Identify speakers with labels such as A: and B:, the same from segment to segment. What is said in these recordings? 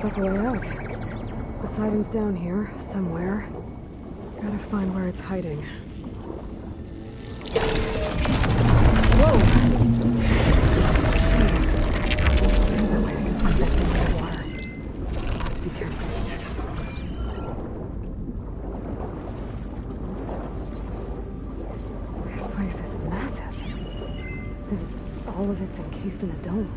A: like a way out. Poseidon's down here, somewhere. Gotta find where it's hiding. Whoa! There's no way I can find that thing in the water. I'll have to be careful. This place is massive. And all of it's encased in a dome.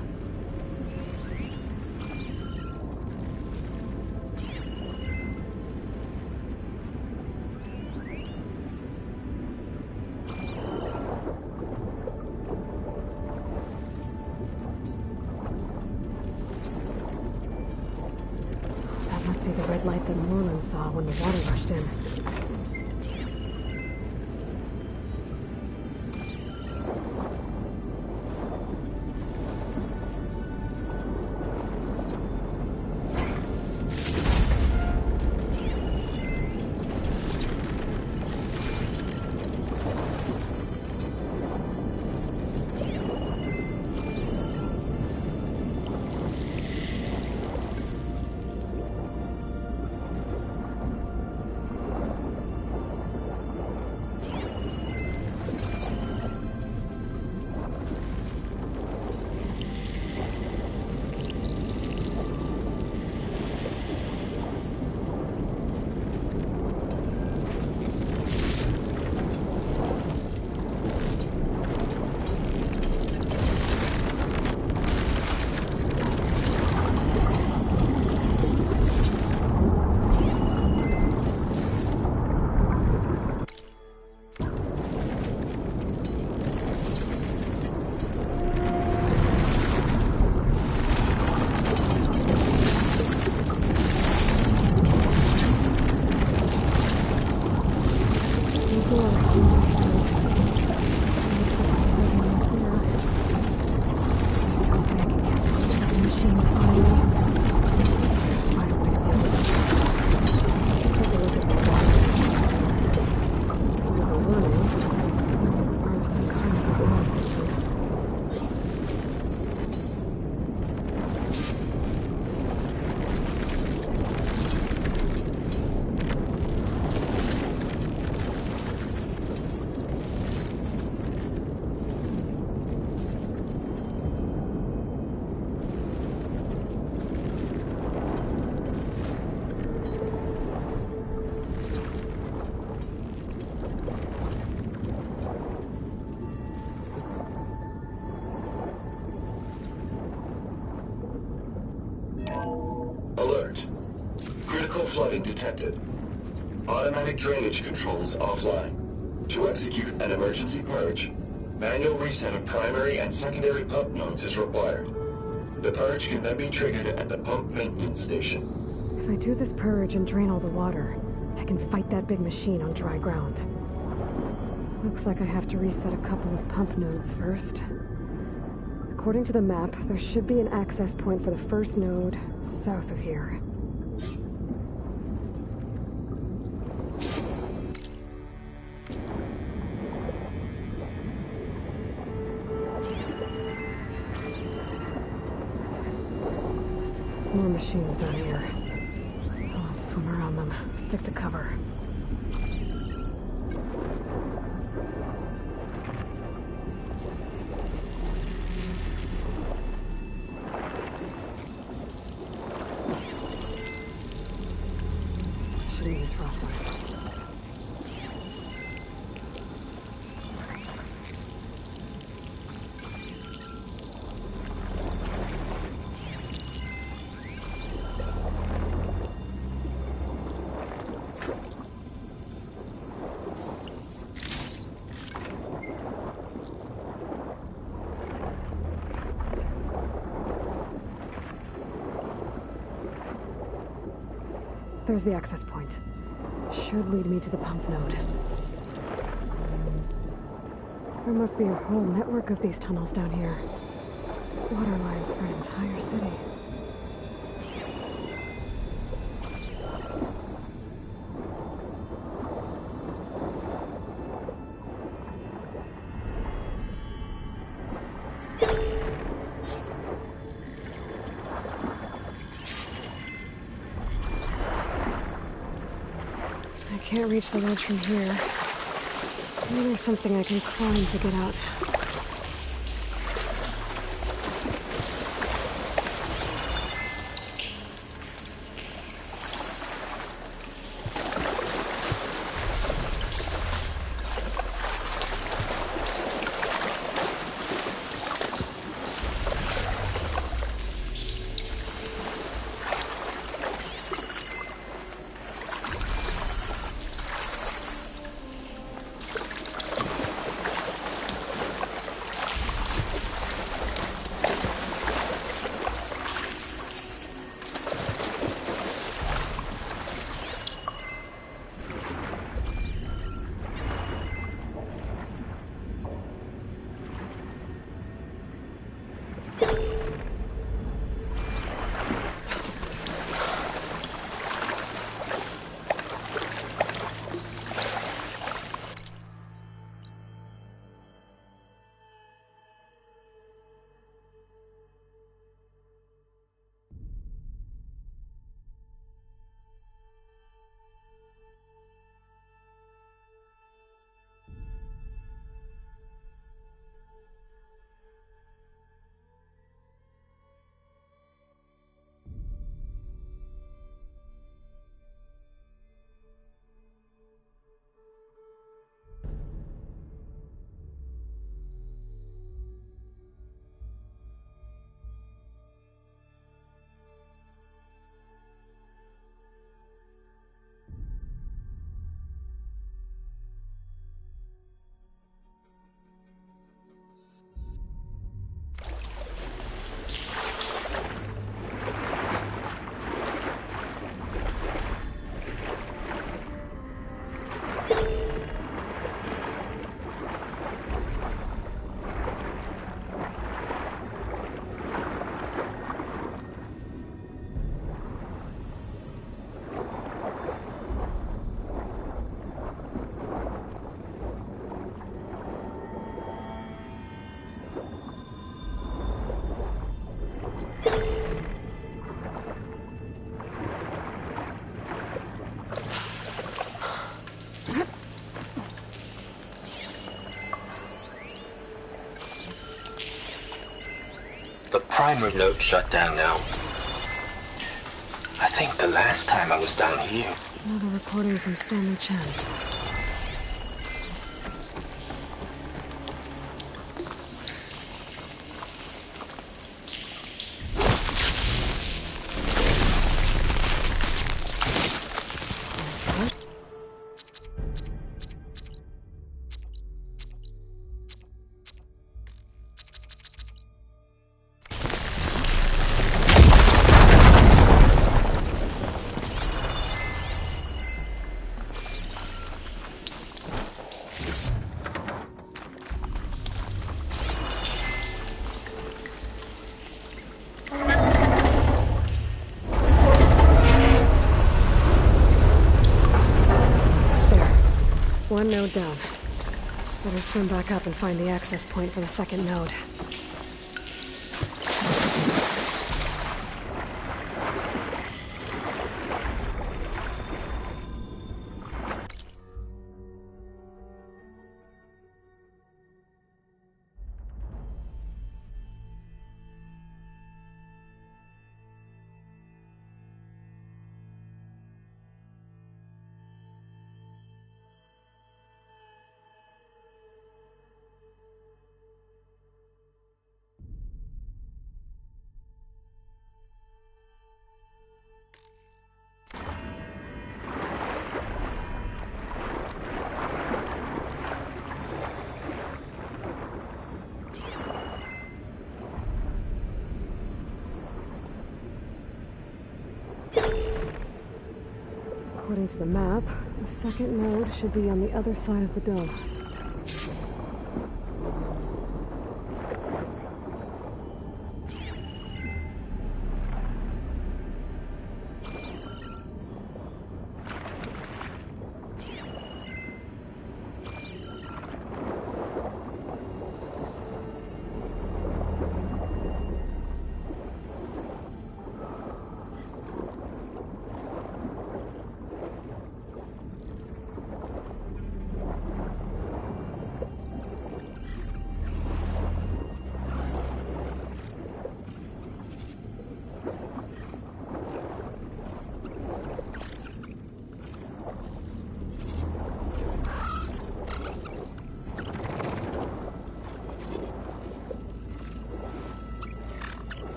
A: Light that Moreland saw when the water rushed in.
B: Flooding detected. Automatic drainage controls offline. To execute an emergency purge, manual reset of primary and secondary pump nodes is required. The purge can then be triggered at the pump maintenance station.
A: If I do this purge and drain all the water, I can fight that big machine on dry ground. Looks like I have to reset a couple of pump nodes first. According to the map, there should be an access point for the first node south of here. More machines down here. I'll have to swim around them. Stick to cover. Should use frostbite. There's the access point. Should lead me to the pump node. There must be a whole network of these tunnels down here. Water lines for an entire city. I can't reach the ledge from here. Maybe there's something I can climb to get out.
C: The primer node shut down now. I think the last time I was down here.
A: Another recording from Stanley Chen. One node down. Better swim back up and find the access point for the second node. According to the map, the second node should be on the other side of the dome.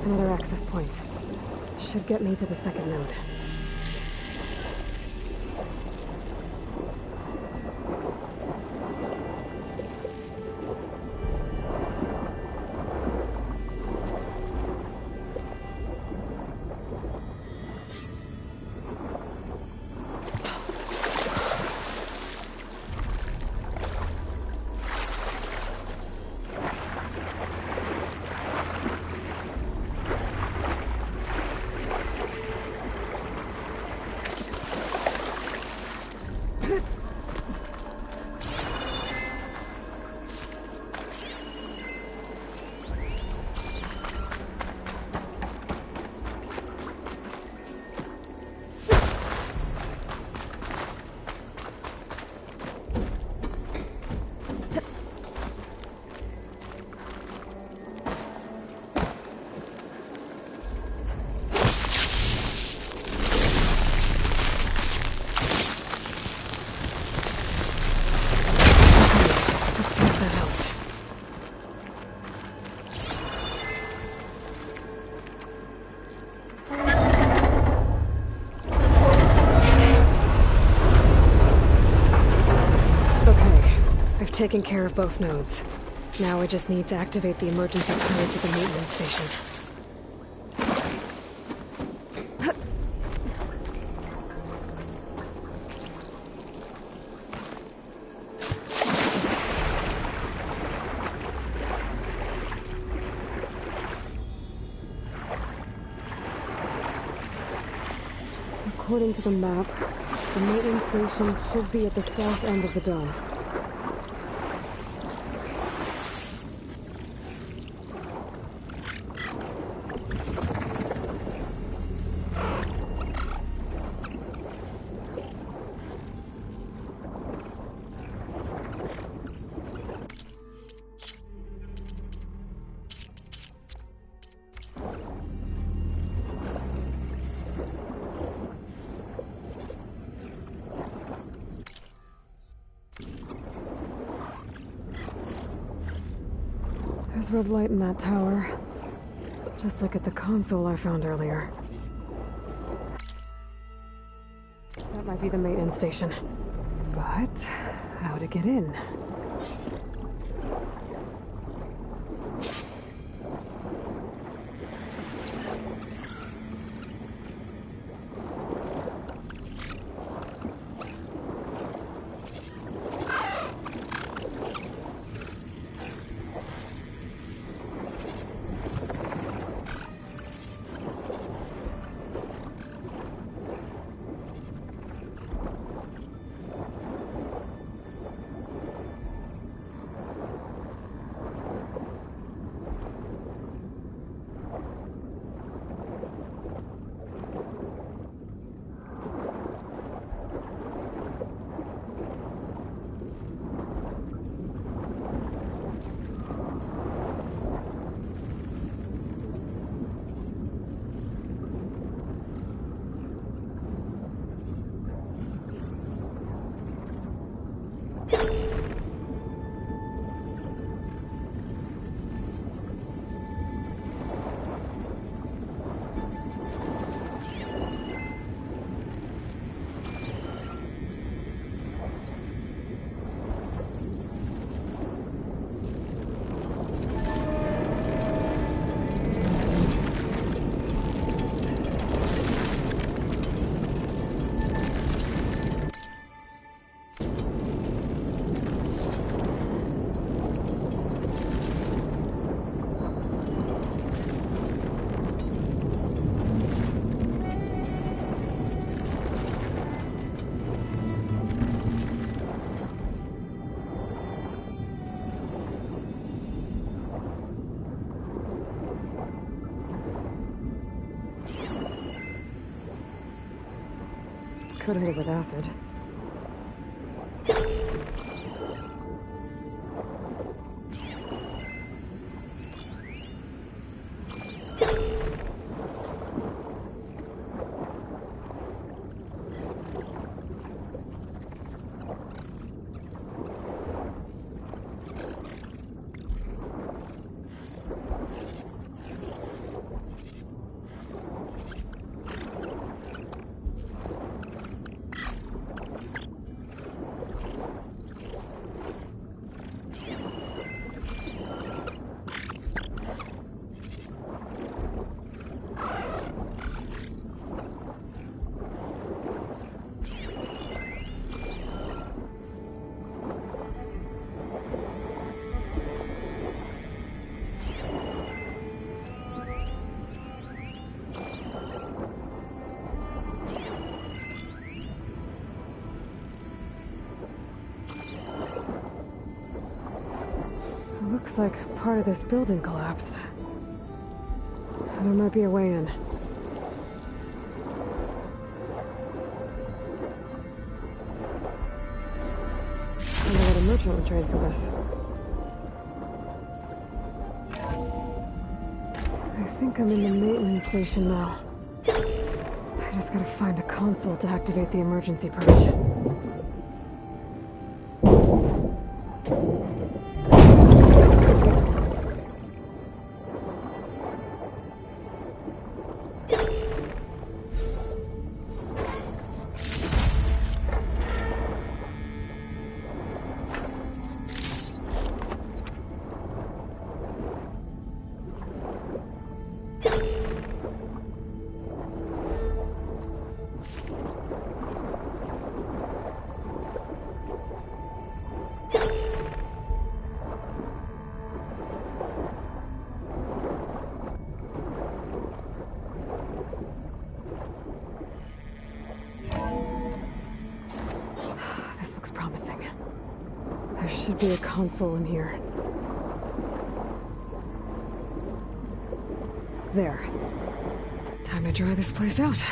A: Another access point. Should get me to the second node. Let's see if that helped. Okay, I've taken care of both nodes. Now I just need to activate the emergency purge at the maintenance station. According to the map, the maintenance station should be at the south end of the dome. There's red light in that tower. Just like at the console I found earlier. That might be the maintenance station. But how to get in? Could hit it with acid. Looks like part of this building collapsed. There might be a way in. I wonder what a merchant would trade for this. I think I'm in the maintenance station now. I just gotta find a console to activate the emergency purge. There should be a console in here. There. Time to dry this place out.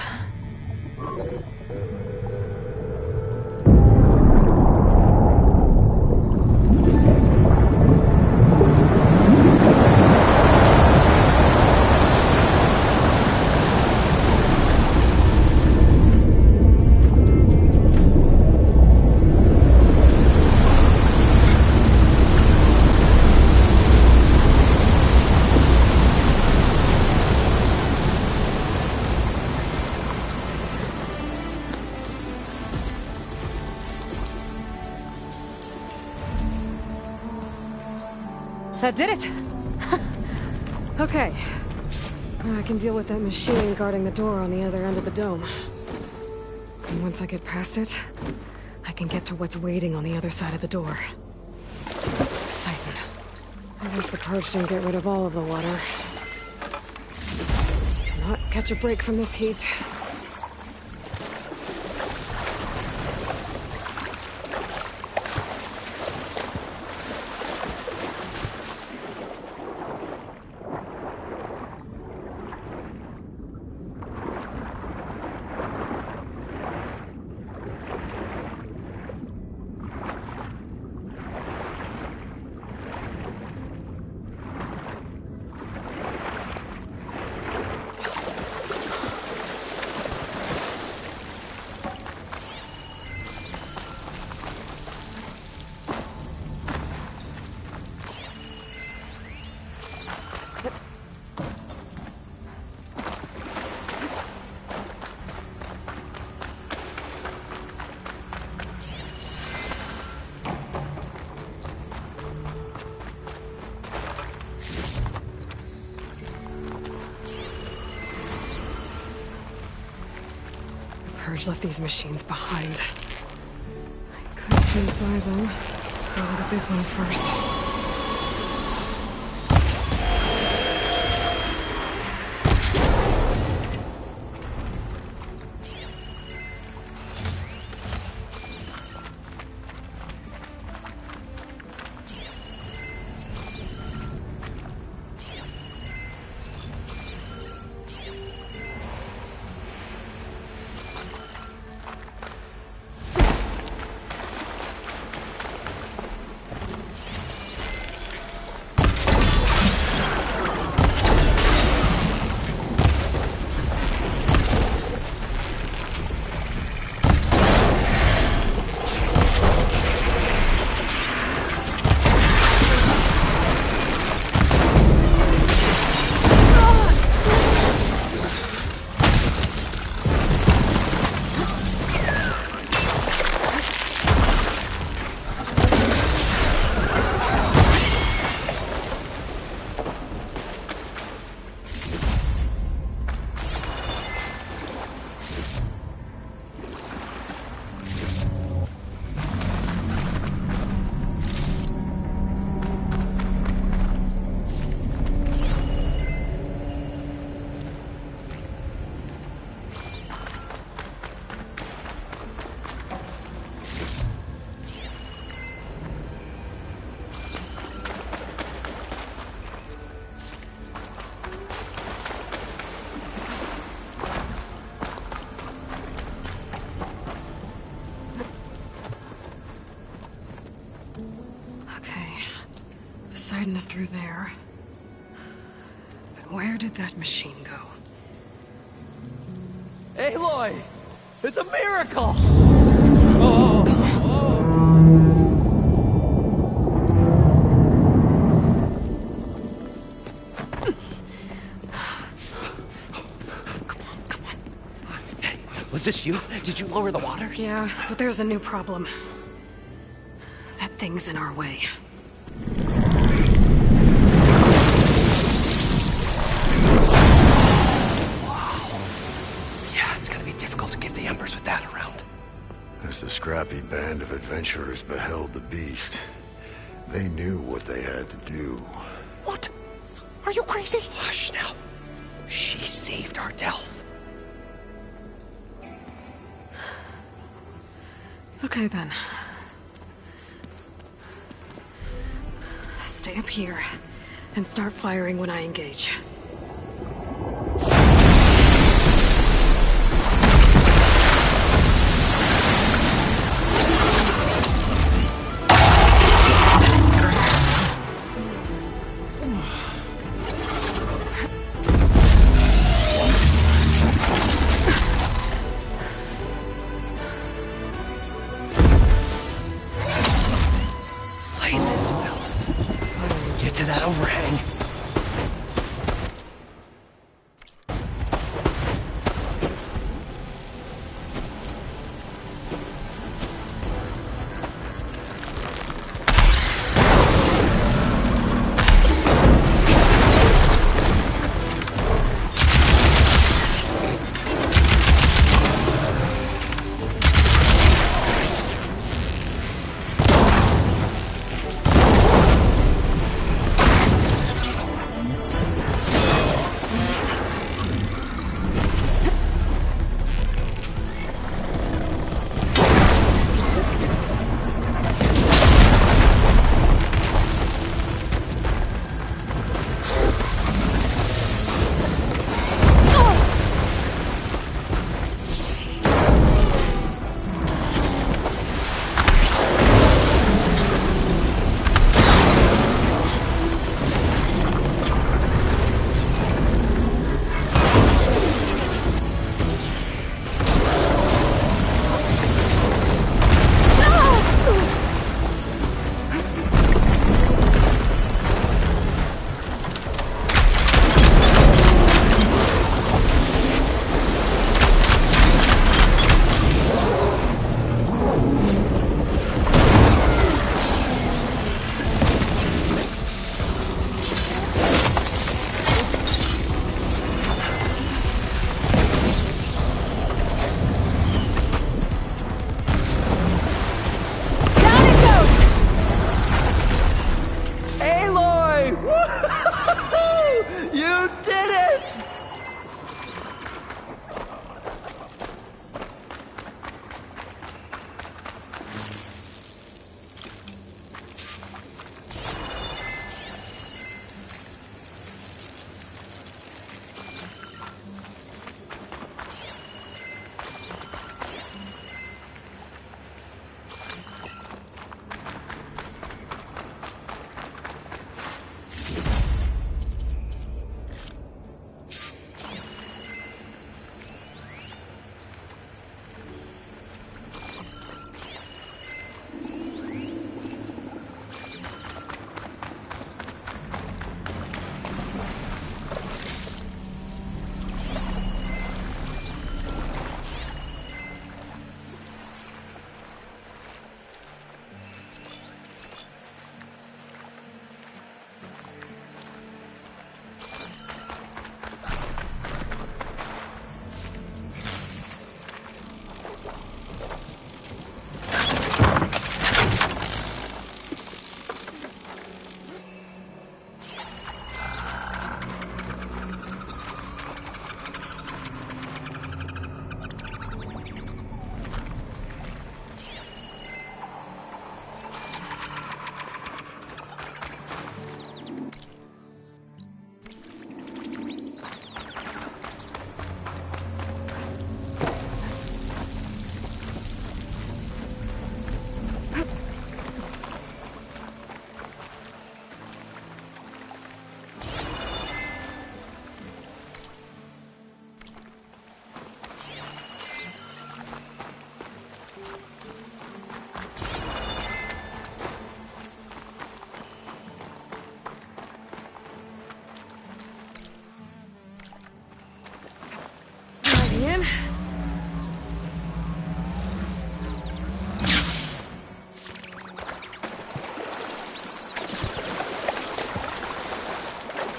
A: That did it! Okay. Now I can deal with that machine guarding the door on the other end of the dome. And once I get past it, I can get to what's waiting on the other side of the door. Exciting. At least the purge didn't get rid of all of the water. Not catch a break from this heat. Purge left these machines behind. I could sneak by them. Go to the big one first. guidance through there. But where did that machine go?
D: Aloy! It's a miracle! Was this you? Did you lower the waters?
A: Yeah, but there's a new problem. That thing's in our way.
D: Yeah, it's gonna be difficult to get the embers with that around.
E: As the scrappy band of adventurers beheld the beast, they knew what they had to do.
D: What? Are you crazy? Hush now. She saved our Delph.
A: Okay then. Stay up here and start firing when I engage.
D: Places, fellas. Get to that overhang.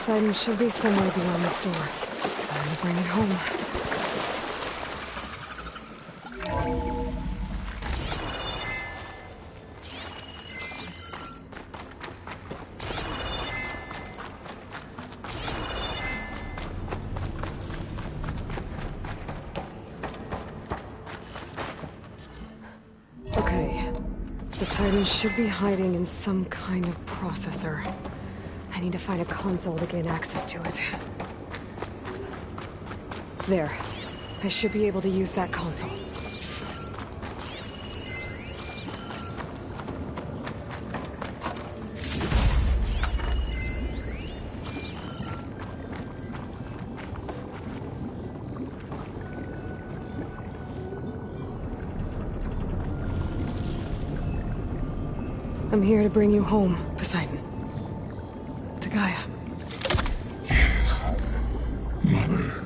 A: Poseidon should be somewhere beyond this door. Time to bring it home. Okay. Poseidon should be hiding in some kind of processor. I need to find a console to gain access to it. There. I should be able to use that console. I'm here to bring you home, Poseidon. To Gaia.
E: Mother.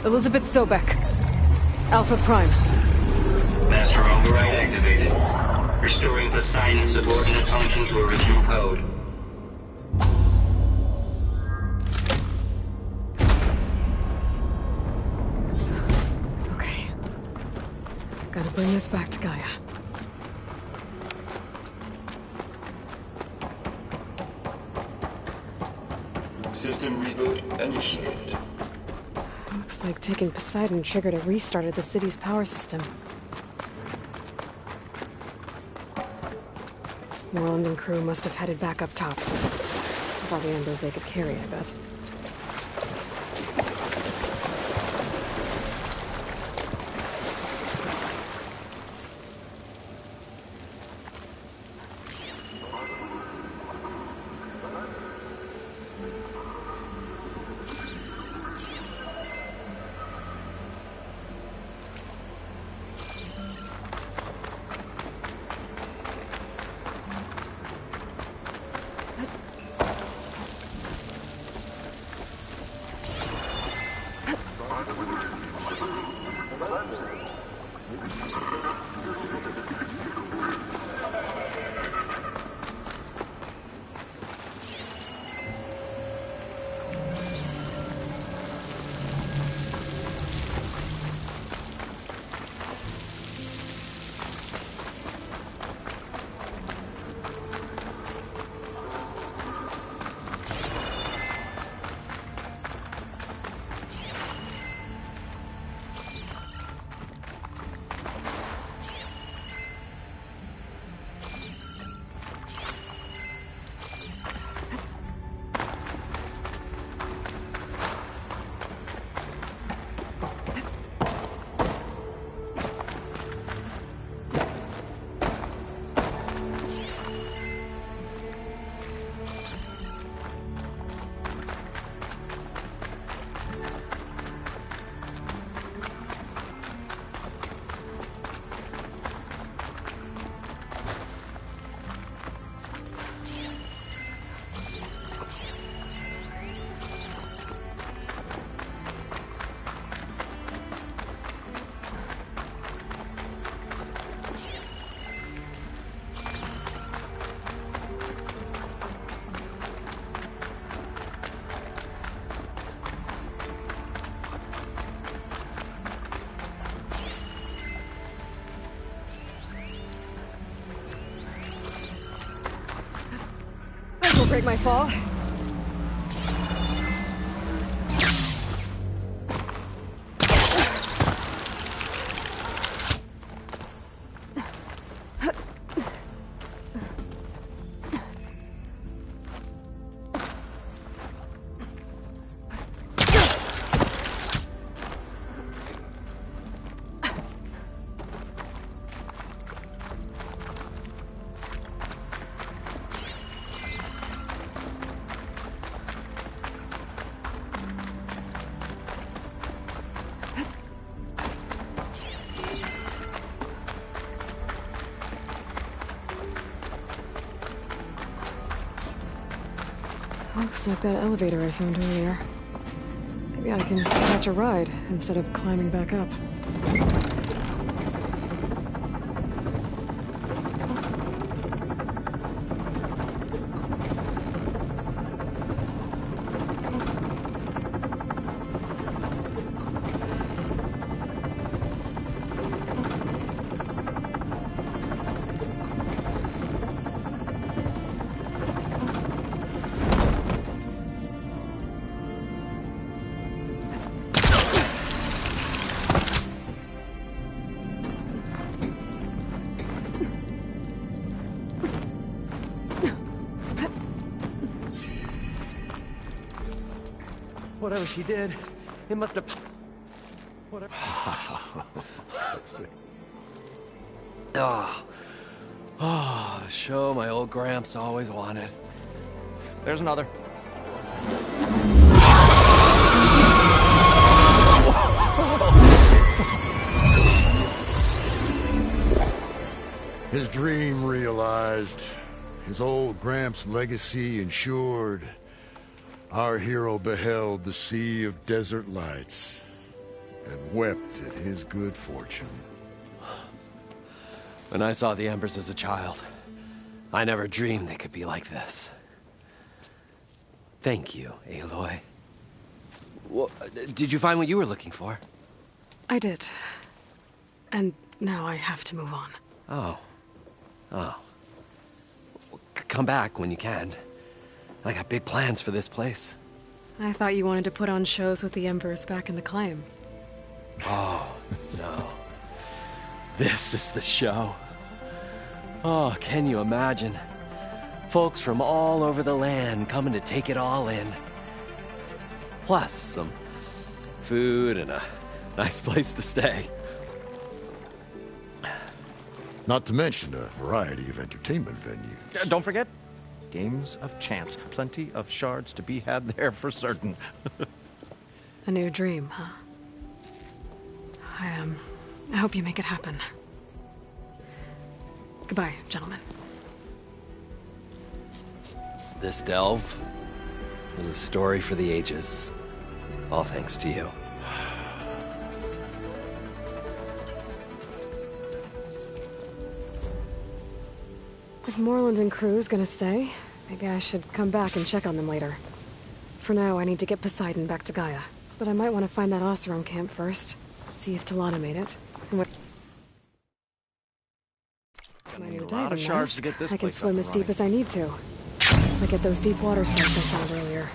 A: Elizabeth Sobek. Alpha Prime.
F: Master override activated. Restoring Poseidon's subordinate function to original code.
A: Okay. Gotta bring this back to Gaia.
B: System reboot initiated.
A: Looks like taking Poseidon triggered a restart of the city's power system. Morland and crew must have headed back up top. With all the embers they could carry, I bet. This'll break my fall. Looks like that elevator I found earlier. Maybe I can catch a ride instead of climbing back up.
G: Whatever she did, it must have... Whatever... Oh, the show my old Gramps always wanted. There's another.
E: His dream realized, his old Gramps' legacy ensured. Our hero beheld the sea of desert lights and wept at his good fortune.
G: When I saw the Embers as a child, I never dreamed they could be like this. Thank you, Aloy. Well, did you find what you were looking for?
A: I did. And now I have to move on.
G: Oh. Oh. Come back when you can. I got big plans for this place.
A: I thought you wanted to put on shows with the Embers back in the Claim.
G: Oh, no. This is the show. Oh, can you imagine? Folks from all over the land coming to take it all in. Plus some food and a nice place to stay.
E: Not to mention a variety of entertainment venues.
H: Don't forget, games of chance. Plenty of shards to be had there for certain.
A: A new dream, huh? I hope you make it happen. Goodbye, gentlemen.
G: This delve was a story for the ages. All thanks to you.
A: If Moreland and crew's gonna stay, maybe I should come back and check on them later. For now, I need to get Poseidon back to Gaia. But I might want to find that Oseram camp first. See if Talana made it. And what... My new diving mask. I can swim as deep as I need to. Like at those deep water sites I found earlier.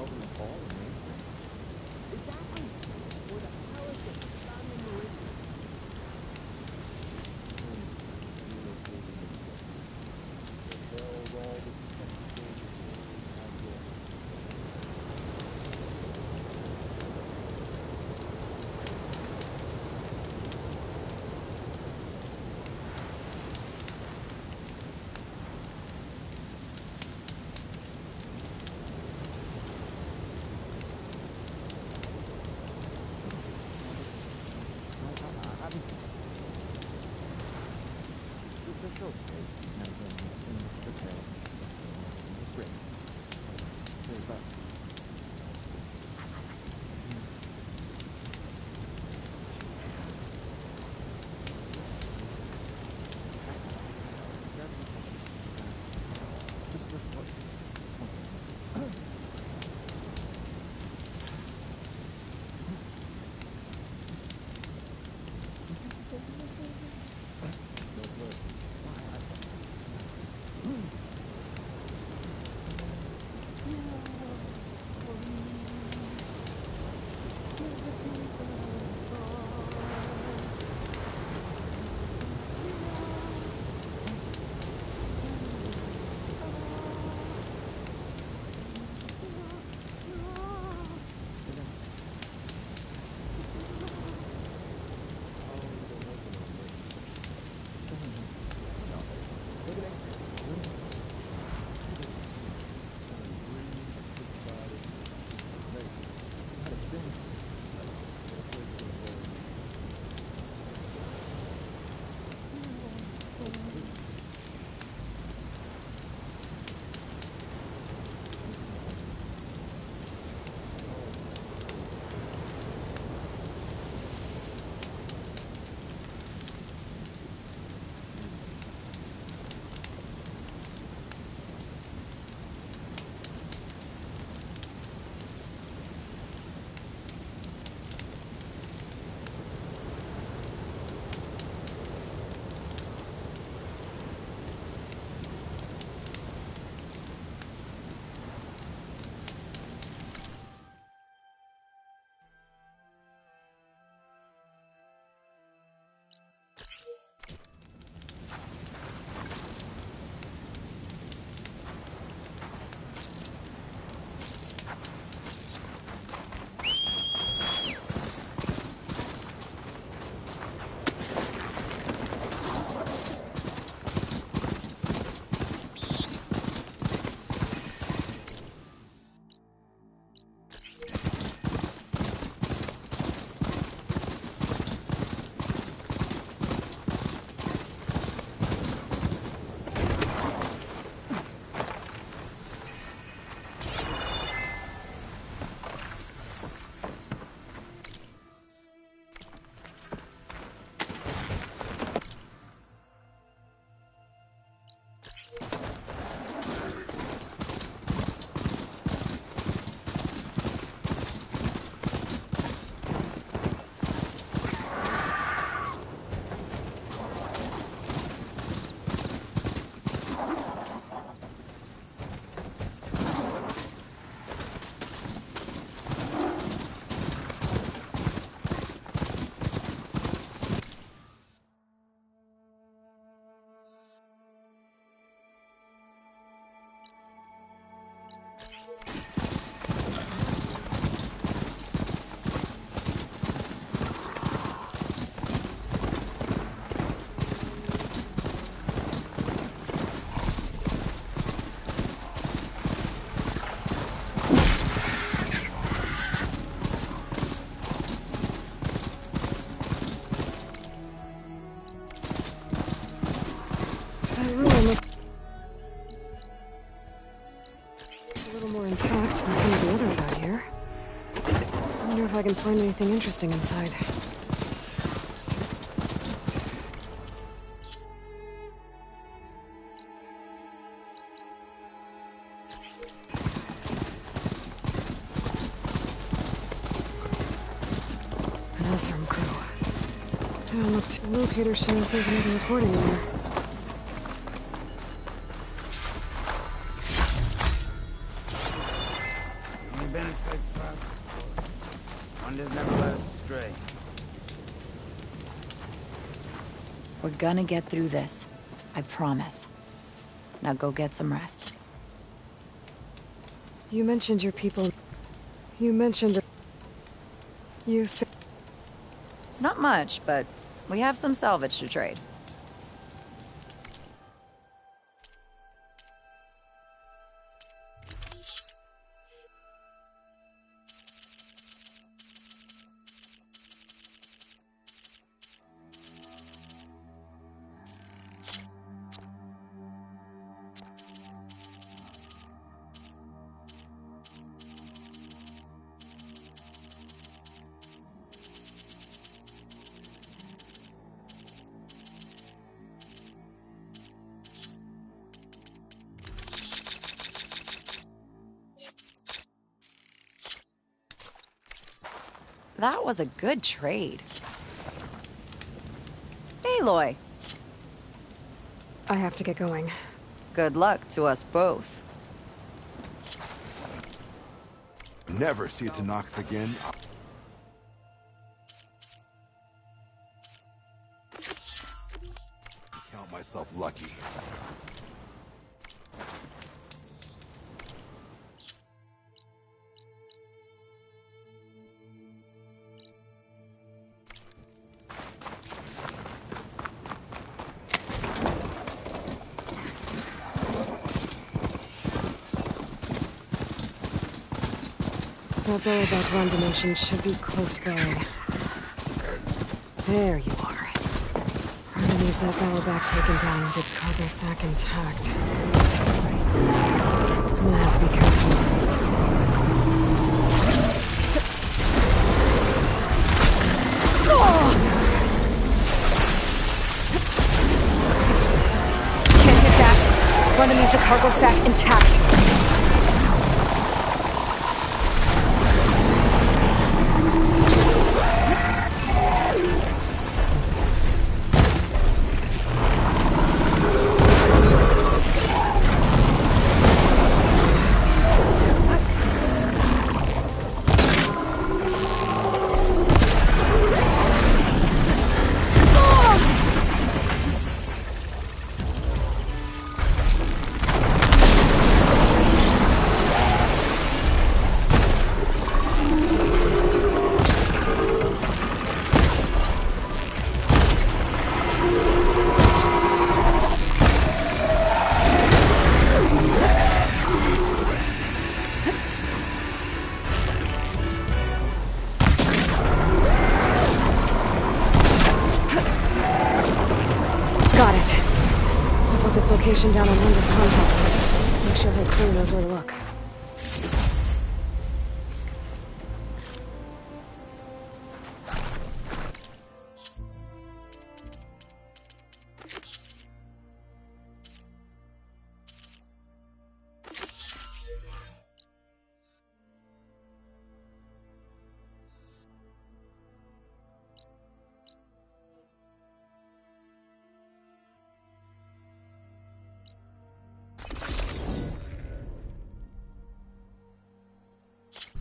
I: out in the fall and winter. Exactly. Where the hell is the sun and meridian? To build all the defensive buildings outdoors.
A: Intact than some of the others out here. I wonder if I can find anything interesting inside. An Elsarm crew. Now look, the locator shows there's another recording in there.
I: been a trade spot before. One does never let us astray.
J: We're gonna get through this. I promise. Now go get some rest.
A: You mentioned your people. You mentioned that. You said.
J: It's not much, but we have some salvage to trade. That was a good trade. Aloy,
A: I have to get going.
J: good luck to us both.
E: Never see it to knock again. Count myself lucky.
A: That Belloback run dimension should be close by. There you are. Part needs that Belloback taken down with its cargo sack intact. I'm gonna have to be careful. Can't hit that. Run needs the cargo sack intact. Got it. I'll put this location down on Linda's contact. Make sure her crew knows where to look.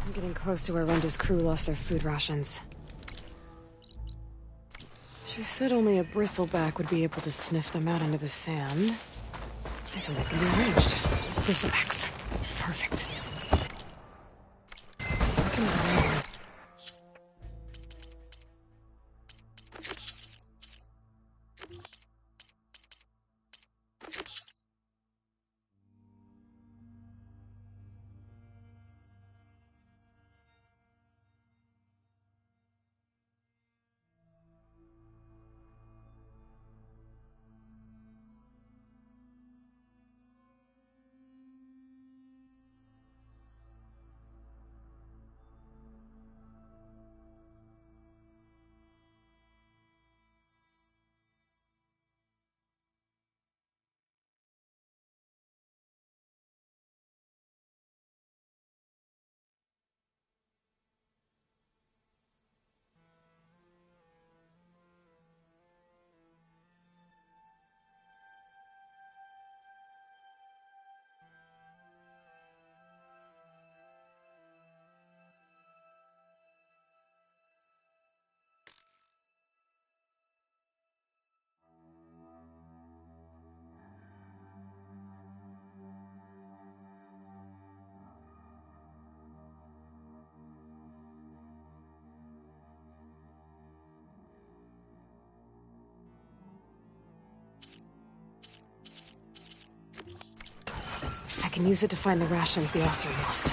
A: I'm getting close to where Renda's crew lost their food rations. She said only a bristleback would be able to sniff them out into the sand. I think that can be arranged. Bristlebacks. Perfect. Looking around. can use it to find the rations the officer lost.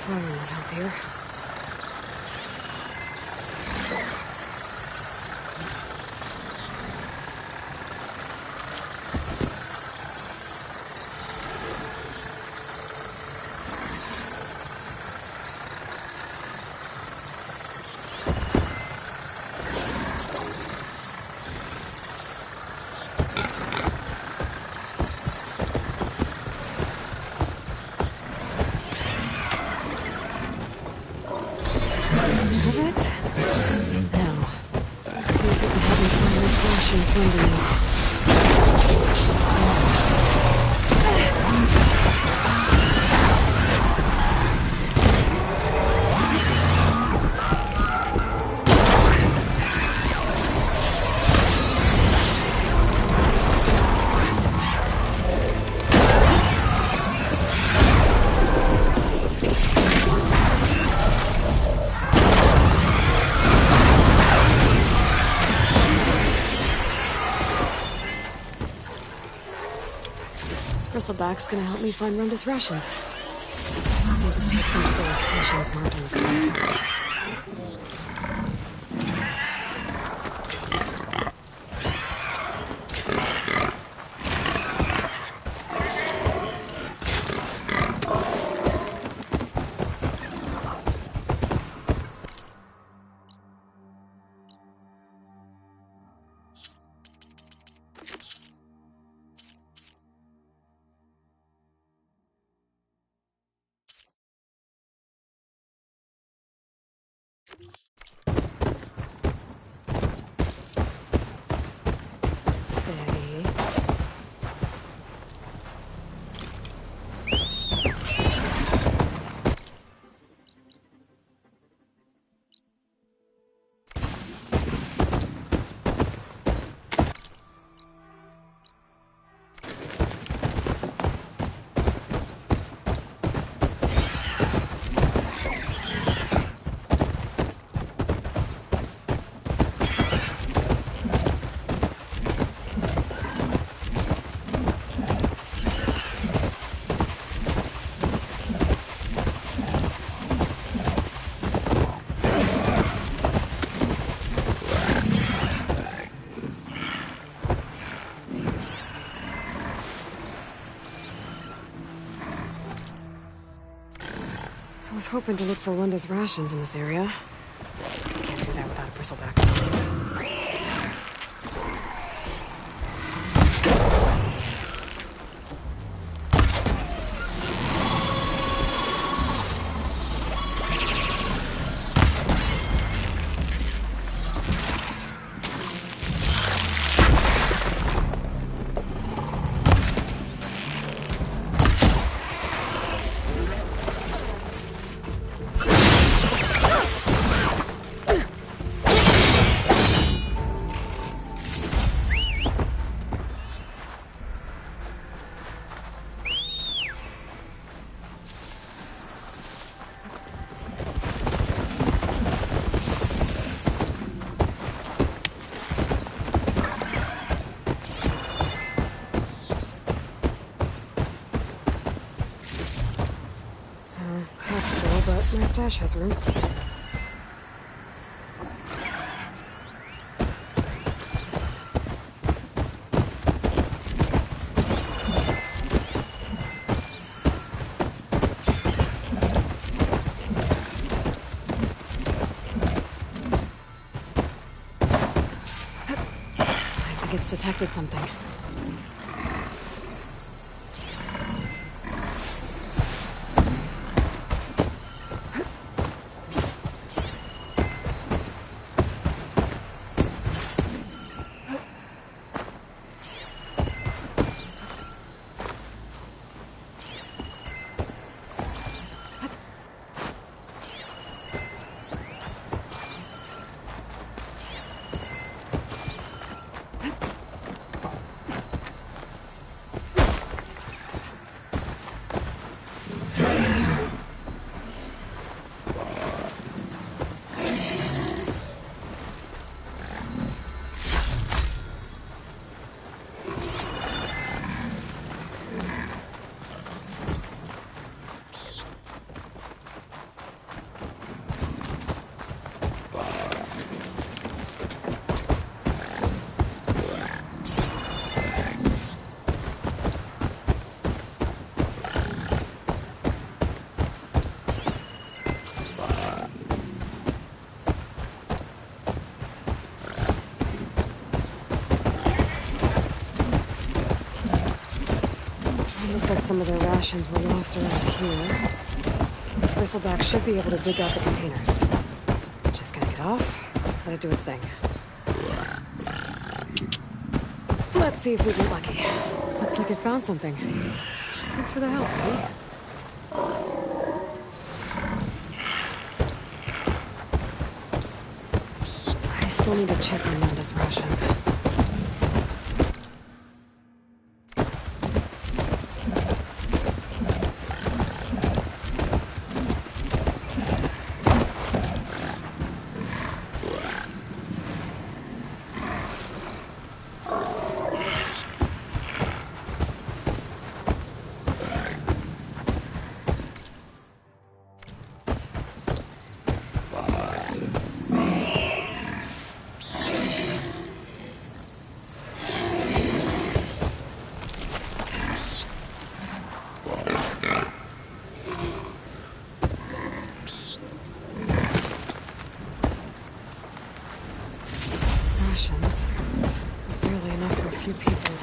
A: Fire won't help here. Was it? Now, let's see if we can help me find these rations Wendy needs. Bristleback's gonna help me find Rhonda's rations. Just need to take them to the locations marked on the compact. Steady. I was hoping to look for Rhonda's rations in this area. Can't do that without a bristleback. That's full, but my stash has room. I think it's detected something. They said some of their rations were lost around here. This bristleback should be able to dig out the containers. Just gonna get off, let it do its thing. Let's see if we get lucky. Looks like it found something. Thanks for the help, buddy. I still need to check on Nanda's rations. Rations. Barely enough for a few people.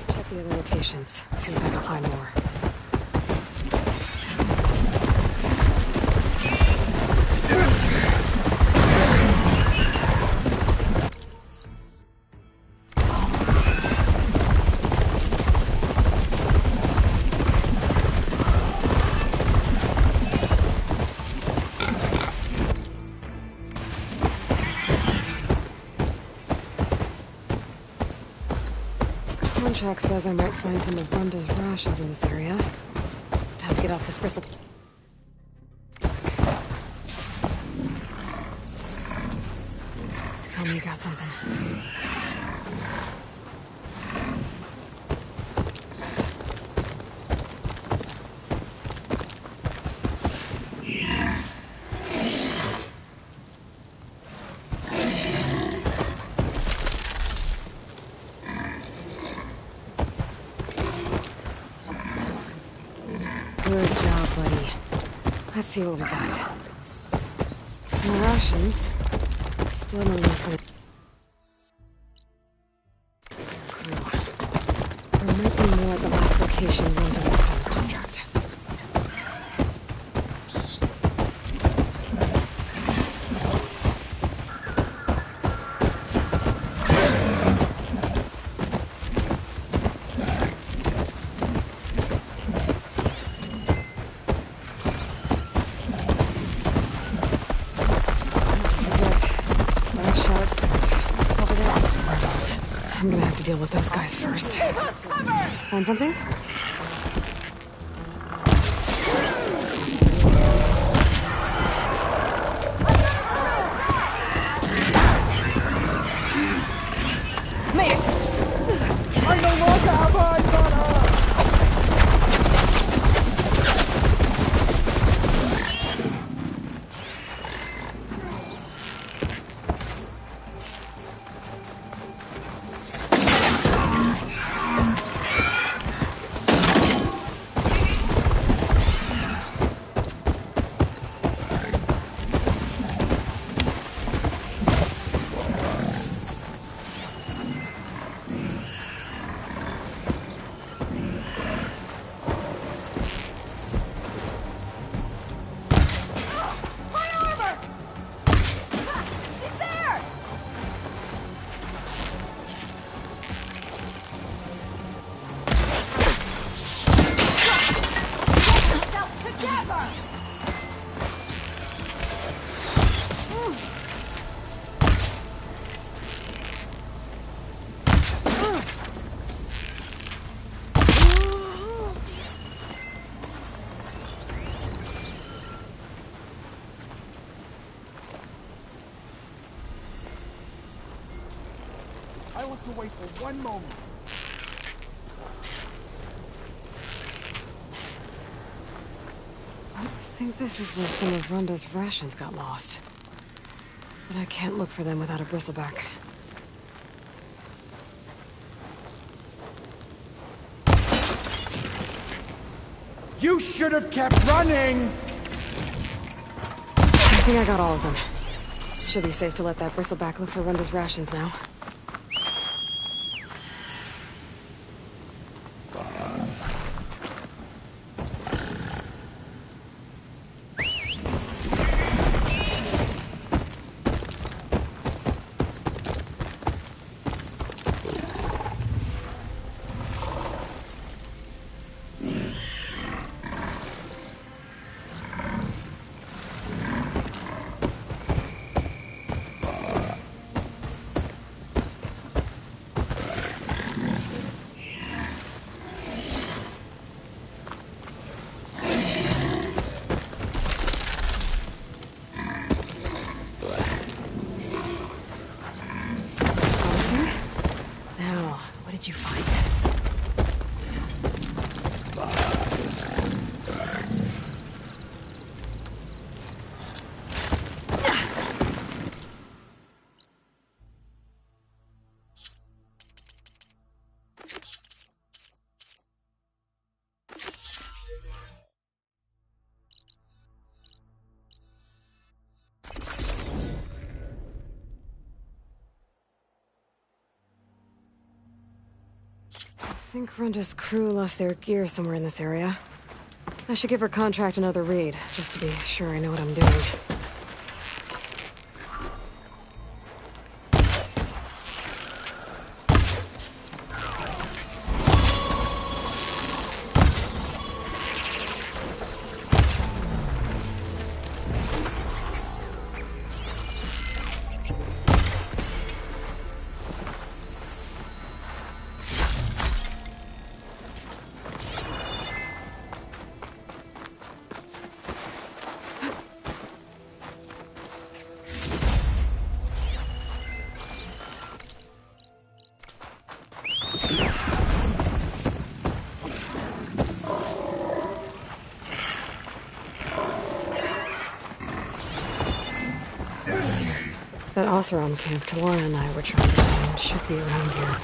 A: Check the other locations. See if I can find more. Contract says I might find some of Brenda's rations in this area. Time to get off this bristle. Tell me you got something. Good job, buddy. Let's see what we got. More rations. Still no enough for the crew. There might be more at the last location linked to the contract. I'm gonna have to deal with those guys first. Find something? Made it!
I: I no longer have eyes on her! I was to wait for one moment.
A: I think this is where some of Rhonda's rations got lost. But I can't look for them without a bristleback.
I: You should have kept running!
A: I think I got all of them. Should be safe to let that bristleback look for Rhonda's rations now. did you find? I think Runda's crew lost their gear somewhere in this area. I should give her contract another read, just to be sure I know what I'm doing. That Oseram camp Talana and I were trying to find should be around here.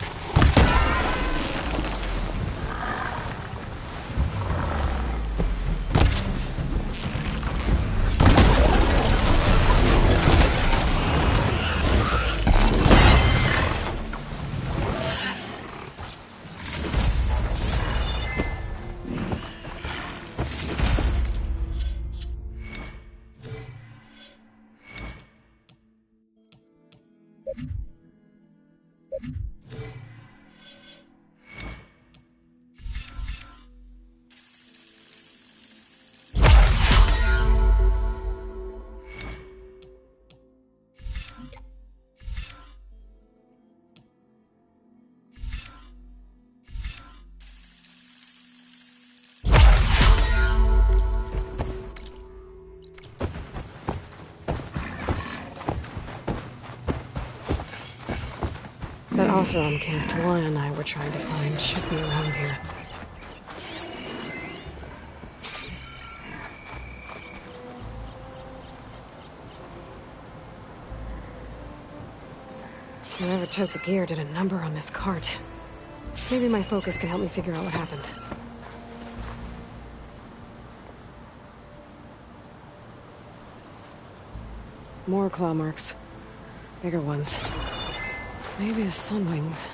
A: That Oseram camp Talana and I were trying to find should be around here. Whoever took the gear did a number on this cart. Maybe my focus can help me figure out what happened. More claw marks. Bigger ones. Maybe the sunwings.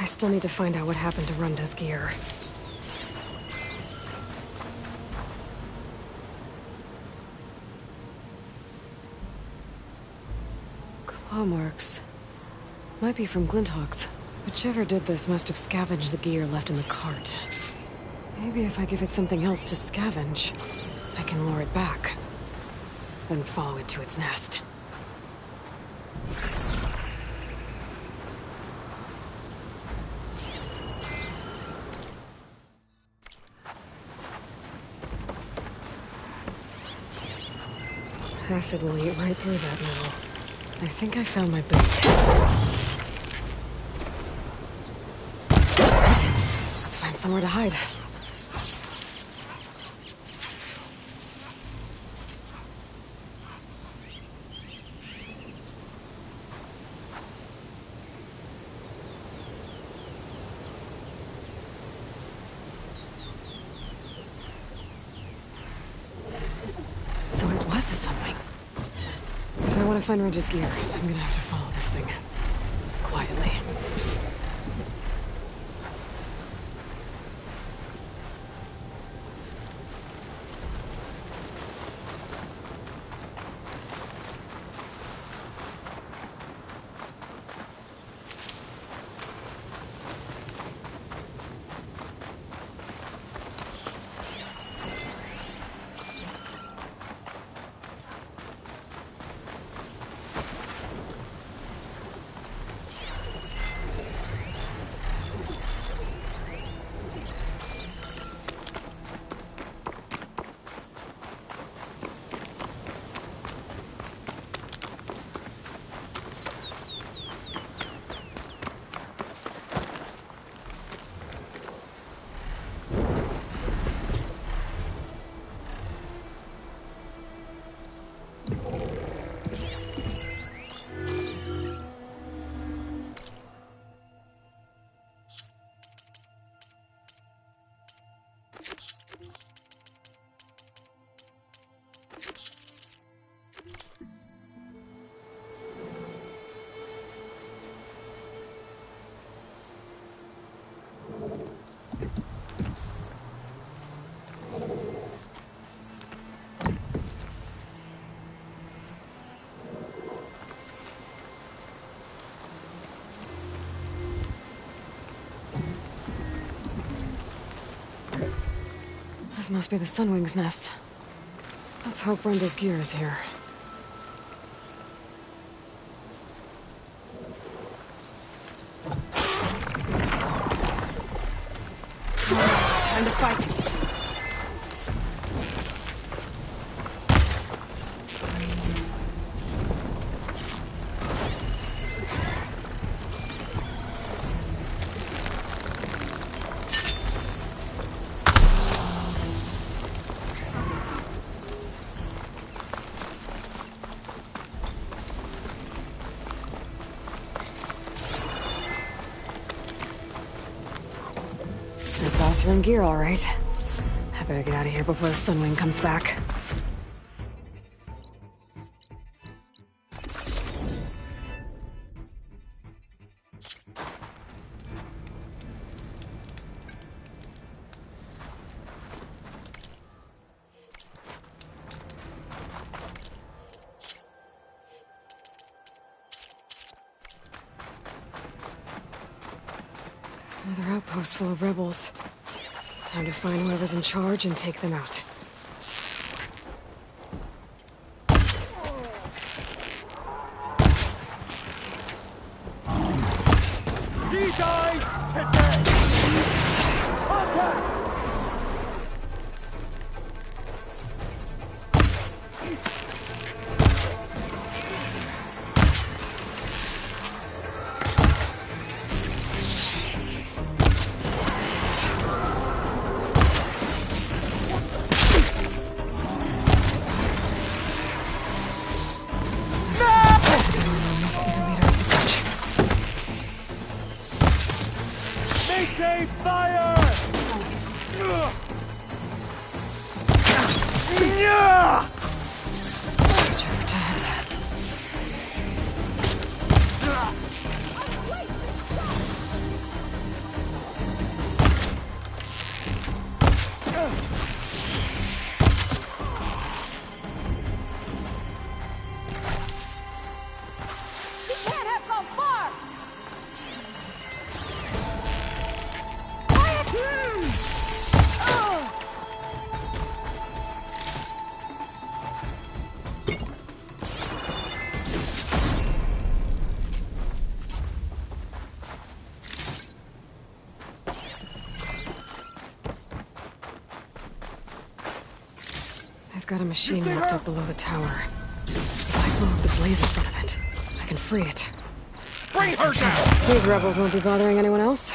A: I still need to find out what happened to Runda's gear. Claw marks. Might be from Glinthawks. Whichever did this must have scavenged the gear left in the cart. Maybe if I give it something else to scavenge, I can lure it back. Then follow it to its nest. Acid will eat right through that metal. I think I found my bait. Right. Let's find somewhere to hide. So it was a sunwing. If I want to find Renda's gear, I'm gonna have to follow this thing. Quietly. This must be the Sunwing's nest. Let's hope Brenda's gear is here. Time to fight. That's Oscar and gear, all right. I better get out of here before the Sunwing comes back. Another outpost full of rebels. Time to find whoever's in charge and take them out. I've got a machine locked up below the tower. If I blow up the blaze in front of it, I can free it.
D: Bring her down!
A: These rebels won't be bothering anyone else.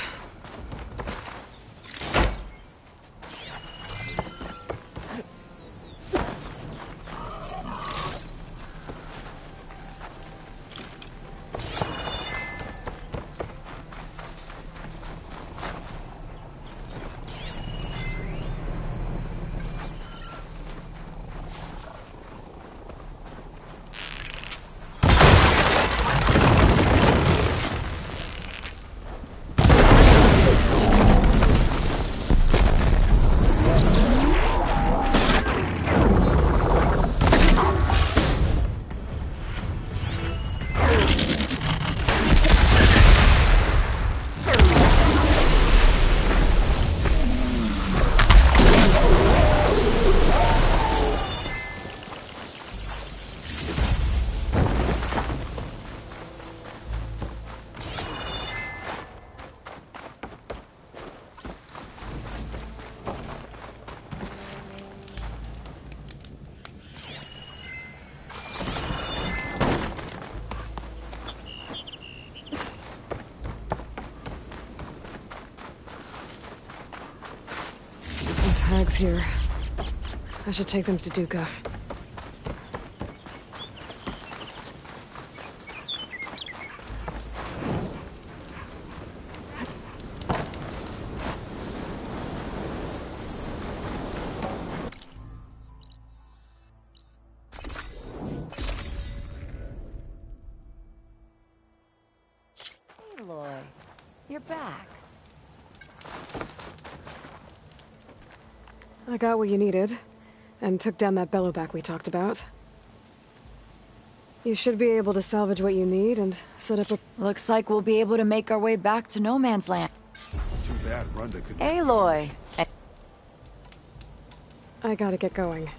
A: Tags here. I should take them to Duca.
J: Hey, Loy. You're back.
A: I got what you needed, and took down that bellowback we talked about. You should be able to salvage what you need and set up a...
J: Looks like we'll be able to make our way back to No Man's Land.
E: It's too bad Runda could...
J: Aloy!
A: I gotta get going.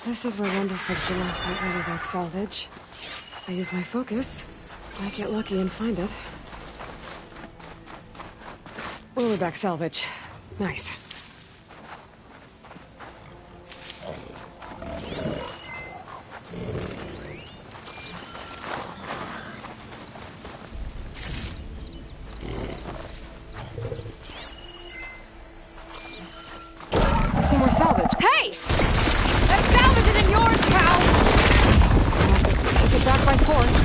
A: This is where Wendell said she lost that Willow salvage. I use my focus. Might get lucky and find it. Willowback salvage. Nice. I see more salvage. Hey! That salvage isn't yours, pal! I have to take it back by force.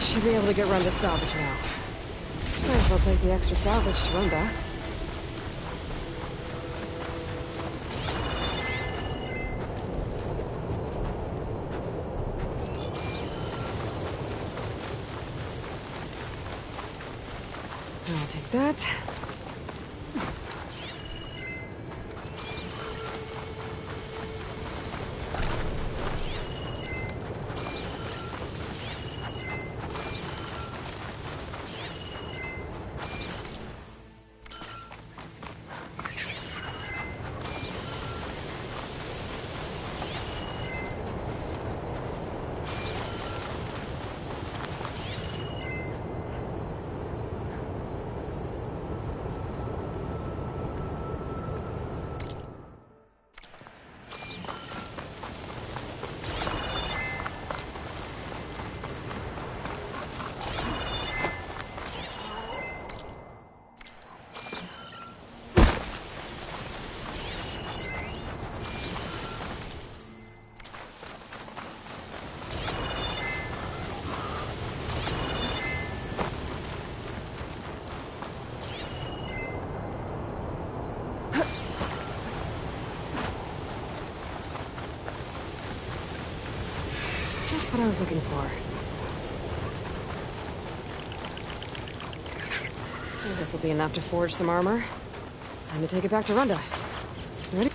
A: Should be able to get Rhonda salvage now. Might as well take the extra salvage to Rhonda. I'll take that. Just what I was looking for. This'll be enough to forge some armor. Time to take it back to Runda. Ready?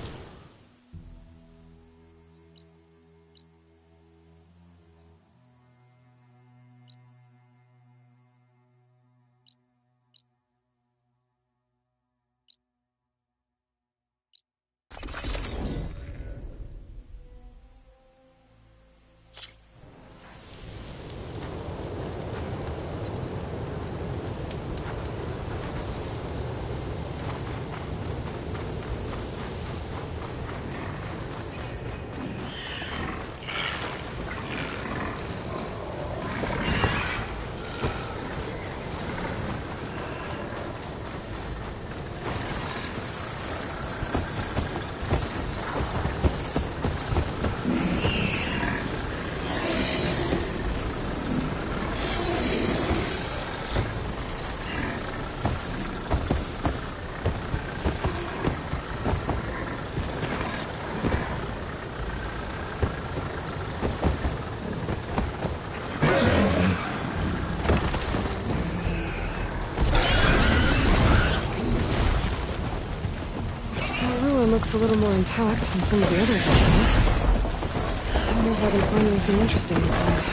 A: Looks a little more intact than some of the others I've done. I wonder if I can find anything interesting inside.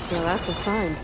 A: So that's a find.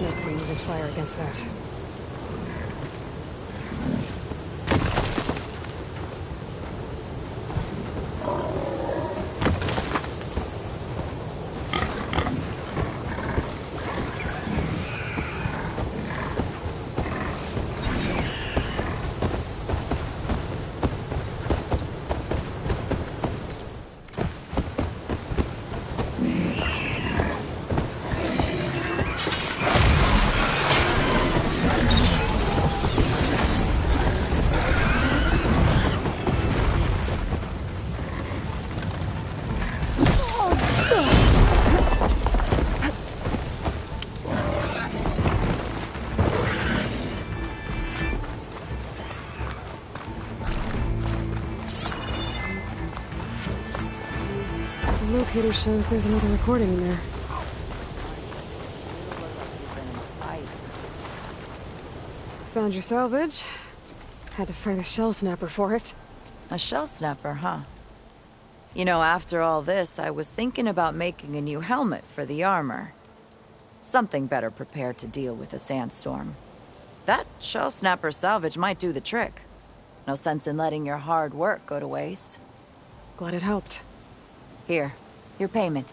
A: No point using fire against that. locator shows there's another recording in there. Found your salvage. Had to fight a shell snapper for it.
J: A shell snapper, huh? You know, after all this, I was thinking about making a new helmet for the armor. Something better prepared to deal with a sandstorm. That shell snapper salvage might do the trick. No sense in letting your hard work go to waste.
A: Glad it helped.
J: Here, your payment.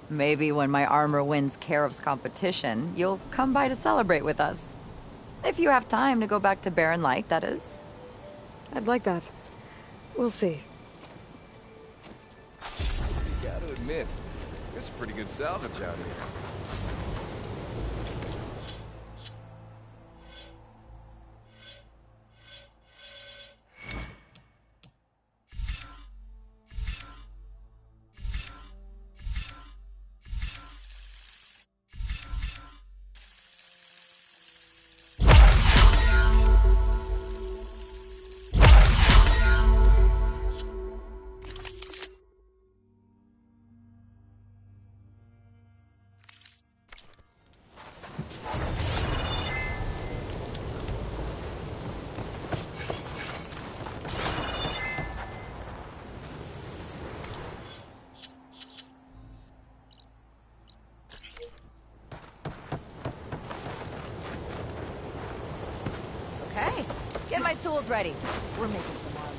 J: Maybe when my armor wins Karev's competition, you'll come by to celebrate with us. If you have time to go back to Barren Light, that is.
A: I'd like that. We'll see.
K: You gotta admit, there's a pretty good salvage out here.
J: Okay, get my tools ready. We're making some armor.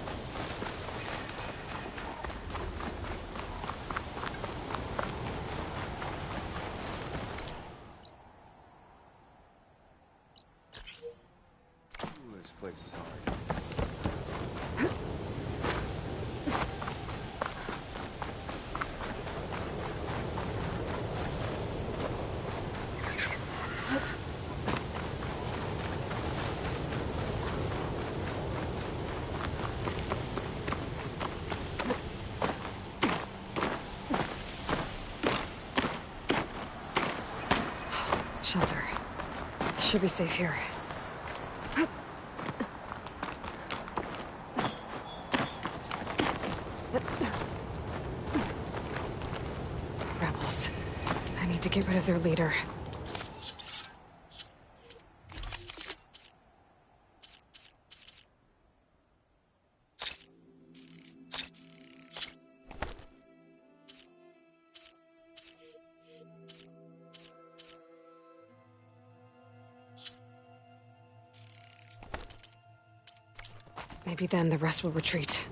K: Ooh, this place is hard.
A: Shelter. Should be safe here. Rebels. I need to get rid of their leader. Maybe then the rest will retreat.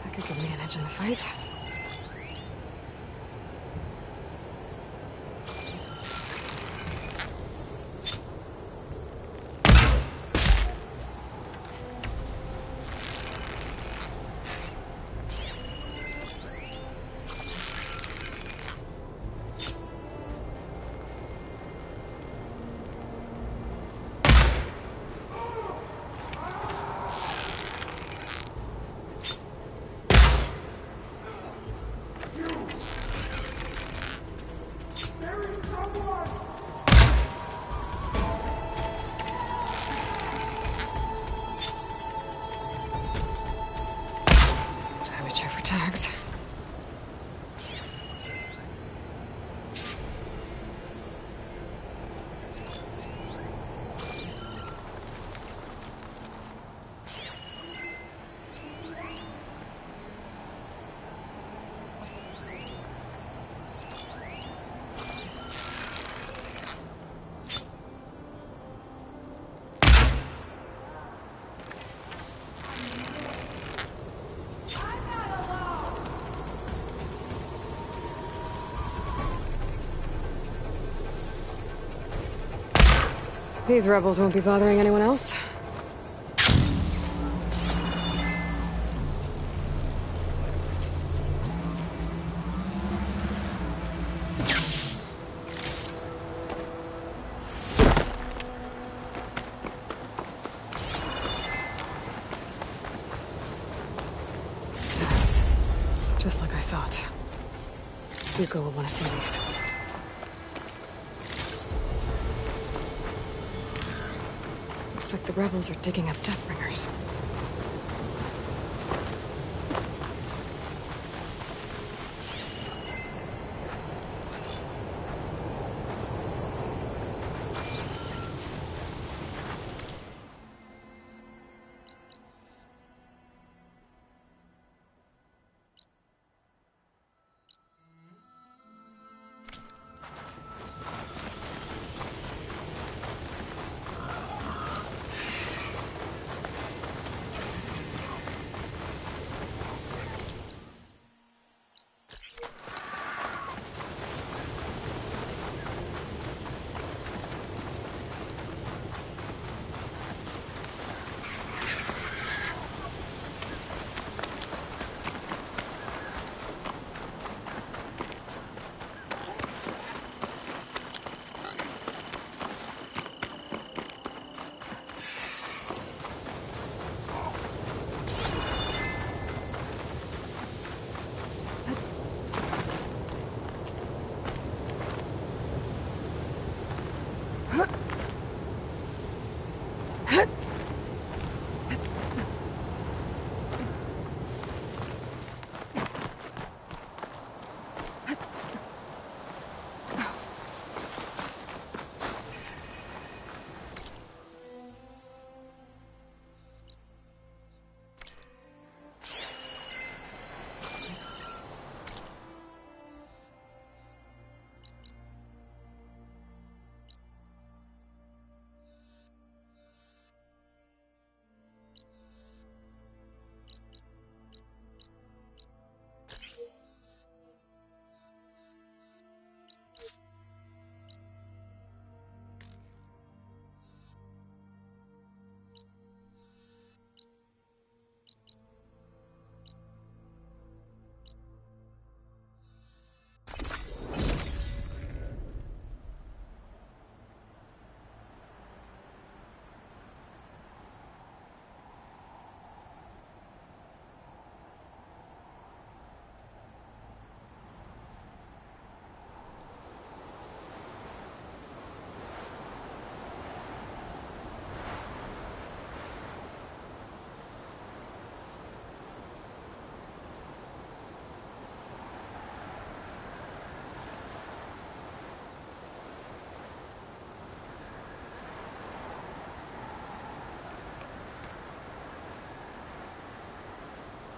A: I could manage in the fight. These rebels won't be bothering anyone else. Tabs. Just like I thought. Duco will want to see these. Looks like the rebels are digging up Deathbringers.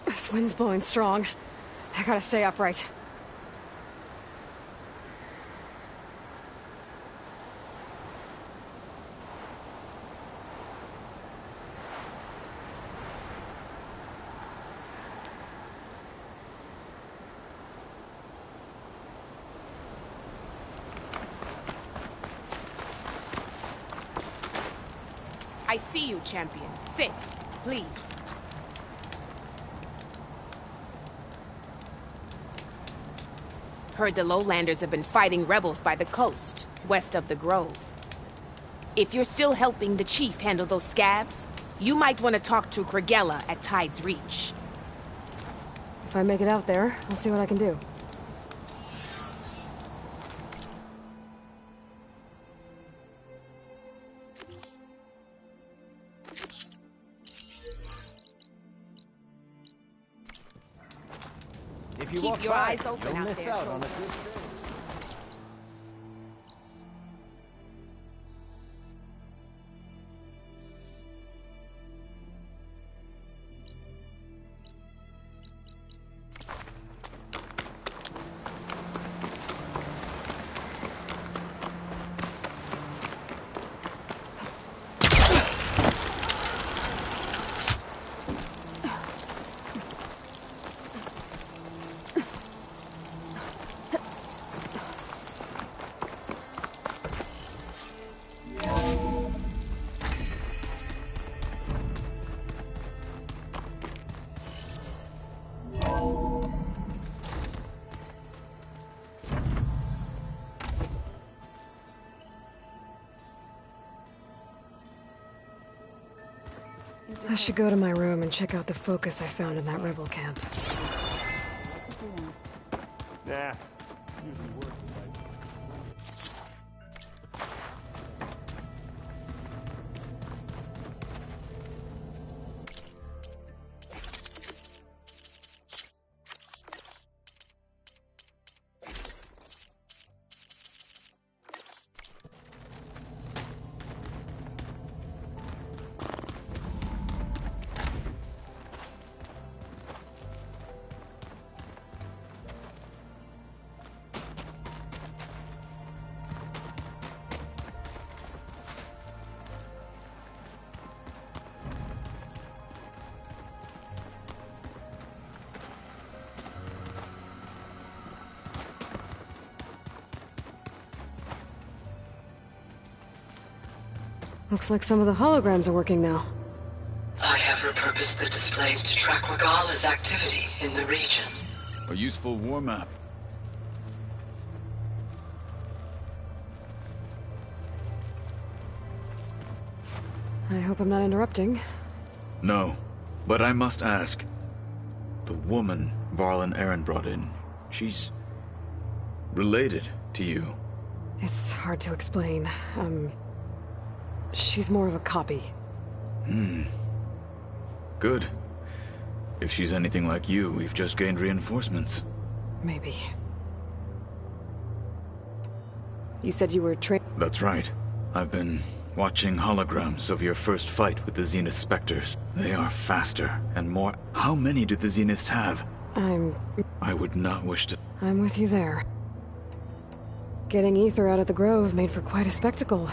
A: This wind's blowing strong. I gotta stay upright.
L: I see you, champion. Sit, please. Heard the lowlanders have been fighting rebels by the coast, west of the grove. If you're still helping the chief handle those scabs, you might want to talk to Gregella at Tide's Reach.
A: If I make it out there, I'll see what I can do.
I: If you
L: Keep
I: walk
L: your
I: by,
L: eyes open
I: you'll
L: out
I: miss
L: there,
I: out on a
L: soldier.
I: good thing.
A: I should go to my room and check out the focus I found in that rebel camp.
M: Nah.
A: Looks like some of the holograms are working now.
N: I have repurposed the displays to track Regala's activity in the region.
O: A useful war map.
A: I hope I'm not interrupting.
O: No, but I must ask. The woman Varl and Aaron brought in, she's related to you.
A: It's hard to explain. She's more of a copy.
O: Good. If she's anything like you, we've just gained reinforcements.
A: Maybe. You said you were trained.
O: That's right. I've been watching holograms of your first fight with the Zenith Spectres. They are faster and more... How many do the Zeniths have? I would not wish to...
A: I'm with you there. Getting Ether out of the Grove made for quite a spectacle.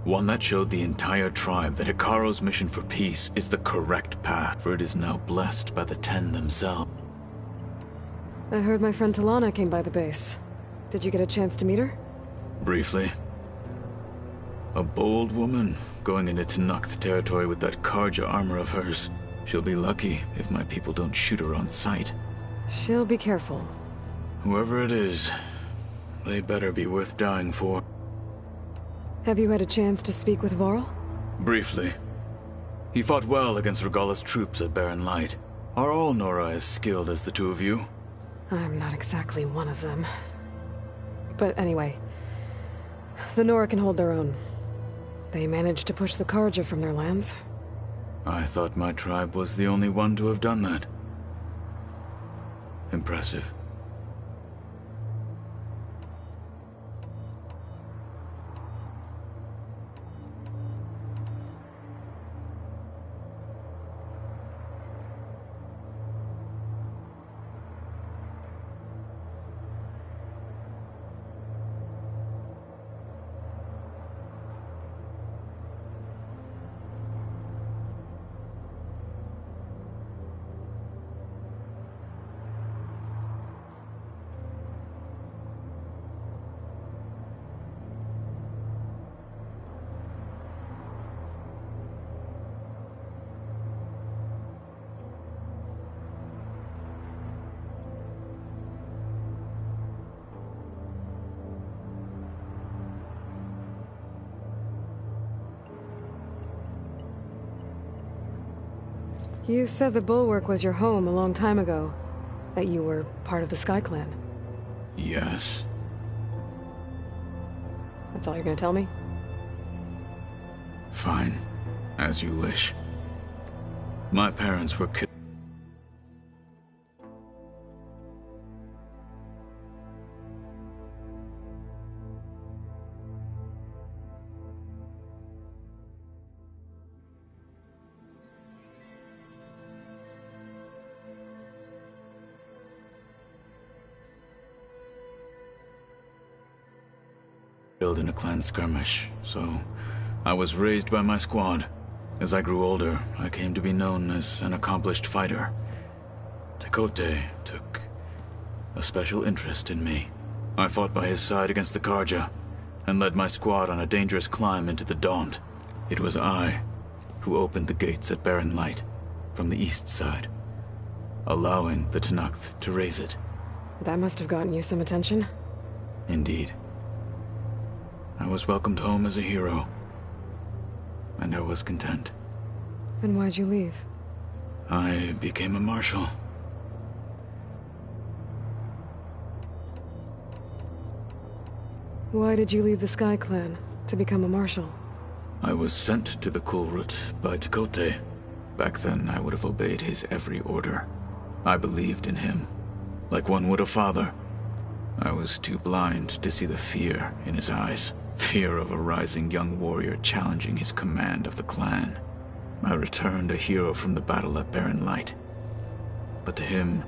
O: One that showed the entire tribe that Hikaro's mission for peace is the correct path, for it is now blessed by the Ten themselves.
A: I heard my friend Talana came by the base. Did you get a chance to meet her?
O: Briefly. A bold woman, going into Tenakth territory with that Karja armor of hers. She'll be lucky if my people don't shoot her on sight.
A: She'll be careful.
O: Whoever it is, they better be worth dying for.
A: Have you had a chance to speak with Varl?
O: Briefly. He fought well against Regala's troops at Barren Light. Are all Nora as skilled as the two of you?
A: I'm not exactly one of them. But anyway, the Nora can hold their own. They managed to push the Karja from their lands.
O: I thought my tribe was the only one to have done that. Impressive.
A: You said the Bulwark was your home a long time ago. That you were part of the Sky Clan.
O: Yes.
A: That's all you're gonna tell me?
O: Fine. As you wish. My parents were killed. In a clan skirmish, so I was raised by my squad. As I grew older, I came to be known as an accomplished fighter. Tekote took a special interest in me. I fought by his side against the Karja, and led my squad on a dangerous climb into the Daunt. It was I who opened the gates at Barren Light, from the east side, allowing the Tenakth to raise it.
A: That must have gotten you some attention.
O: Indeed. I was welcomed home as a hero, and I was content.
A: Then why'd you leave?
O: I became a marshal.
A: Why did you leave the Sky Clan to become a marshal?
O: I was sent to the Kulrut by Pt.9. Back then, I would have obeyed his every order. I believed in him, like one would a father. I was too blind to see the fear in his eyes. Fear of a rising young warrior challenging his command of the clan. I returned a hero from the battle at Barren Light. But to him,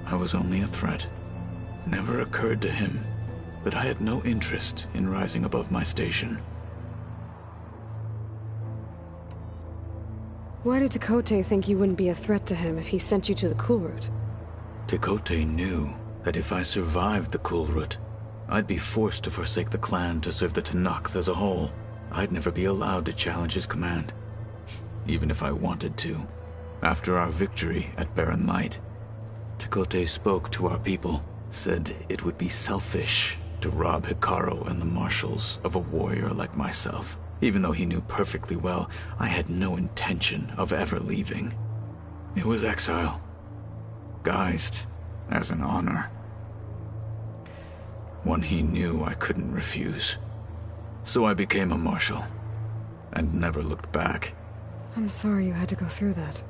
O: I was only a threat. Never occurred to him that I had no interest in rising above my station.
A: Why did Pt.9 think you wouldn't be a threat to him if he sent you to the Kulrut?
O: Pt.9 knew that if I survived the Kulrut, I'd be forced to forsake the clan to serve the Tenakth as a whole. I'd never be allowed to challenge his command, even if I wanted to. After our victory at Barren Light, Pt.9 spoke to our people, said it would be selfish to rob Hikaru and the marshals of a warrior like myself. Even though he knew perfectly well I had no intention of ever leaving. It was exile, guised as an honor. One he knew I couldn't refuse. So I became a marshal, and never looked back.
A: I'm sorry you had to go through that.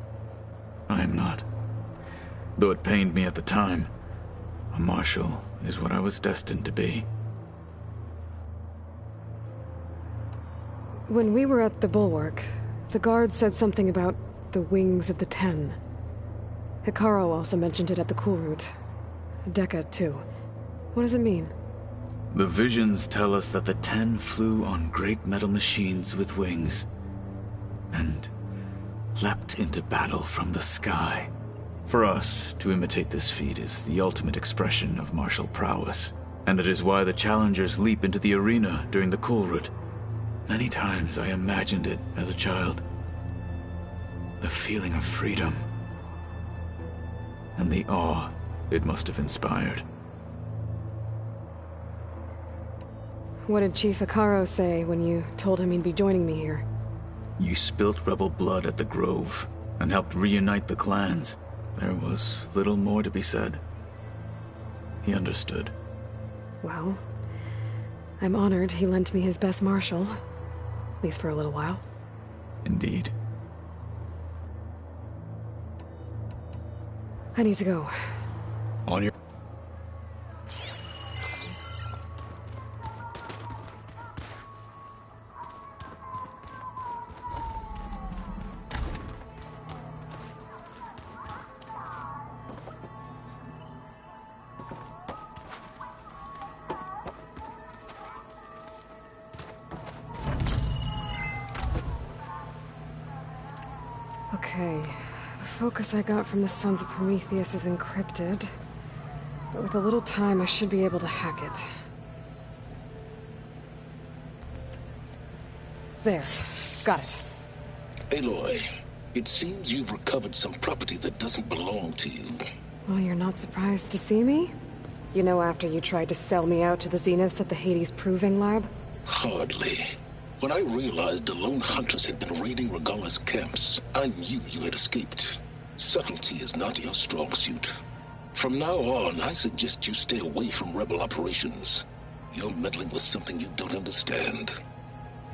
O: I am not. Though it pained me at the time, a marshal is what I was destined to be.
A: When we were at the Bulwark, the guard said something about the Wings of the Ten. Hikaru also mentioned it at the Kulrut. Dekka, too. What does it mean?
O: The visions tell us that the Ten flew on great metal machines with wings, and leapt into battle from the sky. For us, to imitate this feat is the ultimate expression of martial prowess, and it is why the challengers leap into the arena during the Kulrut. Many times I imagined it as a child. The feeling of freedom, and the awe it must have inspired.
A: What did Chief Hikaru say when you told him he'd be joining me here?
O: You spilt rebel blood at the Grove, and helped reunite the clans. There was little more to be said. He understood.
A: Well, I'm honored he lent me his best marshal. At least for a little while.
O: Indeed.
A: I need to go.
O: On your...
A: Okay, the focus I got from the Sons of Prometheus is encrypted, but with a little time I should be able to hack it. There, got it.
M: Aloy, it seems you've recovered some property that doesn't belong to you.
A: Well, you're not surprised to see me? You know, after you tried to sell me out to the Zeniths at the Hades Proving Lab?
M: Hardly. When I realized the lone huntress had been raiding Regalla's camps, I knew you had escaped. Subtlety is not your strong suit. From now on, I suggest you stay away from rebel operations. You're meddling with something you don't understand.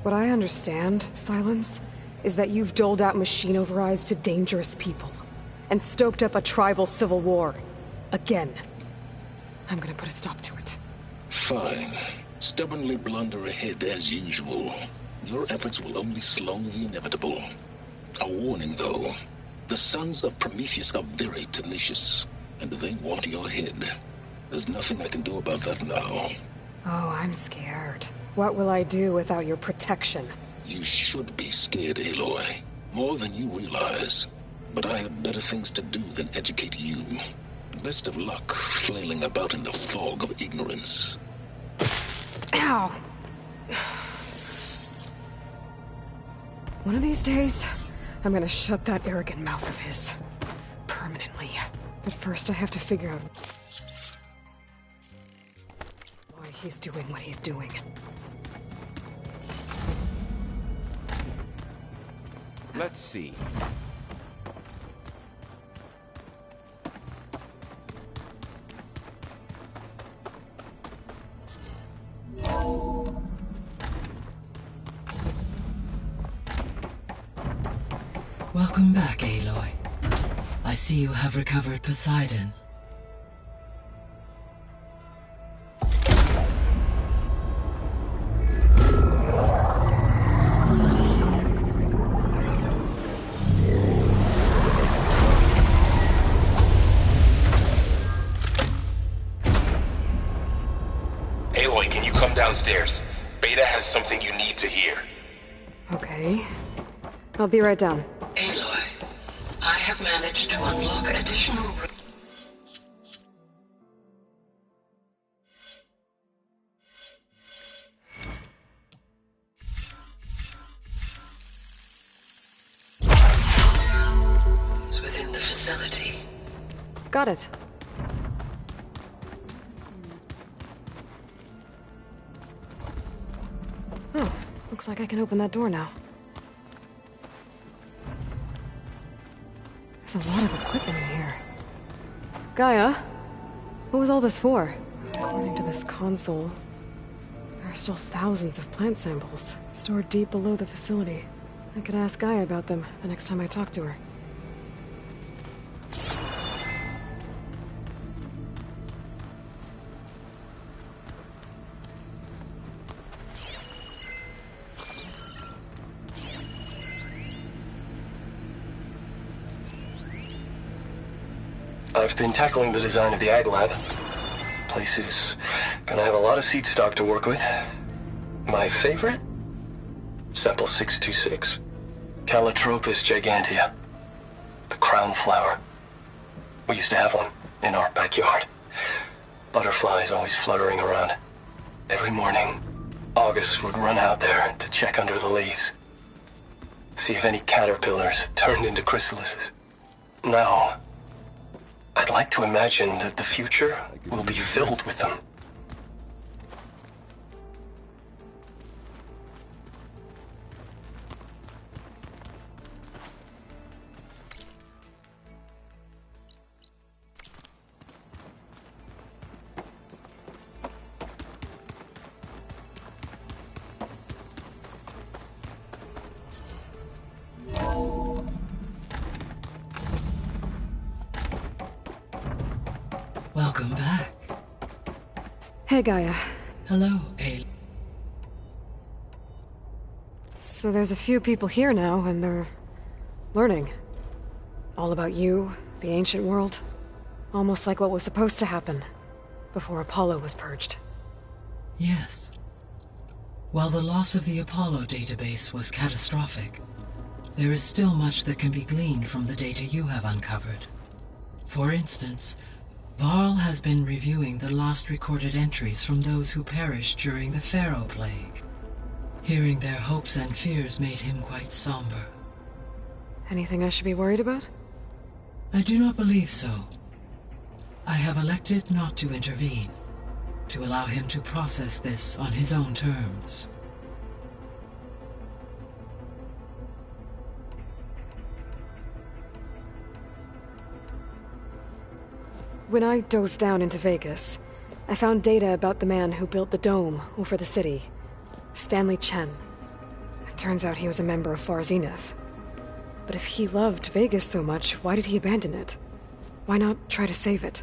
A: What I understand, Silence, is that you've doled out machine overrides to dangerous people, and stoked up a tribal civil war. Again. I'm gonna put a stop to it.
M: Fine. Stubbornly blunder ahead as usual. Your efforts will only slow the inevitable. A warning, though. The Sons of Prometheus are very tenacious, and they want your head. There's nothing I can do about that now.
A: Oh, I'm scared. What will I do without your protection?
M: You should be scared, Aloy. More than you realize. But I have better things to do than educate you. Best of luck flailing about in the fog of ignorance.
A: Ow! One of these days, I'm gonna shut that arrogant mouth of his. Permanently. But first I have to figure out why he's doing what he's doing.
D: Let's see.
N: Welcome back, Aloy. I see you have recovered Poseidon.
P: Aloy, can you come downstairs? Beta has something you need to hear.
A: Okay. I'll be right down.
N: Aloy, I have managed to unlock additional rooms within the facility.
A: Got it. Oh, looks like I can open that door now. There's a lot of equipment in here. Gaia, what was all this for? According to this console, there are still thousands of plant samples stored deep below the facility. I could ask Gaia about them the next time I talk to her.
G: I've been tackling the design of the Ag Lab. Place is gonna have a lot of seed stock to work with. My favorite? Sample 626. Calotropis gigantea. The crown flower. We used to have one in our backyard. Butterflies always fluttering around. Every morning, August would run out there to check under the leaves. See if any caterpillars turned into chrysalises. Now, I'd like to imagine that the future will be filled with them.
N: Welcome back.
A: Hey, Gaia.
N: Hello, Aloy.
A: So there's a few people here now, and they're learning. All about you, the ancient world. Almost like what was supposed to happen before Apollo was purged.
N: Yes. While the loss of the Apollo database was catastrophic, there is still much that can be gleaned from the data you have uncovered. For instance, Varl has been reviewing the last recorded entries from those who perished during the Pharaoh Plague. Hearing their hopes and fears made him quite somber.
A: Anything I should be worried about?
N: I do not believe so. I have elected not to intervene, to allow him to process this on his own terms.
A: When I dove down into Vegas, I found data about the man who built the dome over the city, Stanley Chen. It turns out he was a member of Far Zenith. But if he loved Vegas so much, why did he abandon it? Why not try to save it?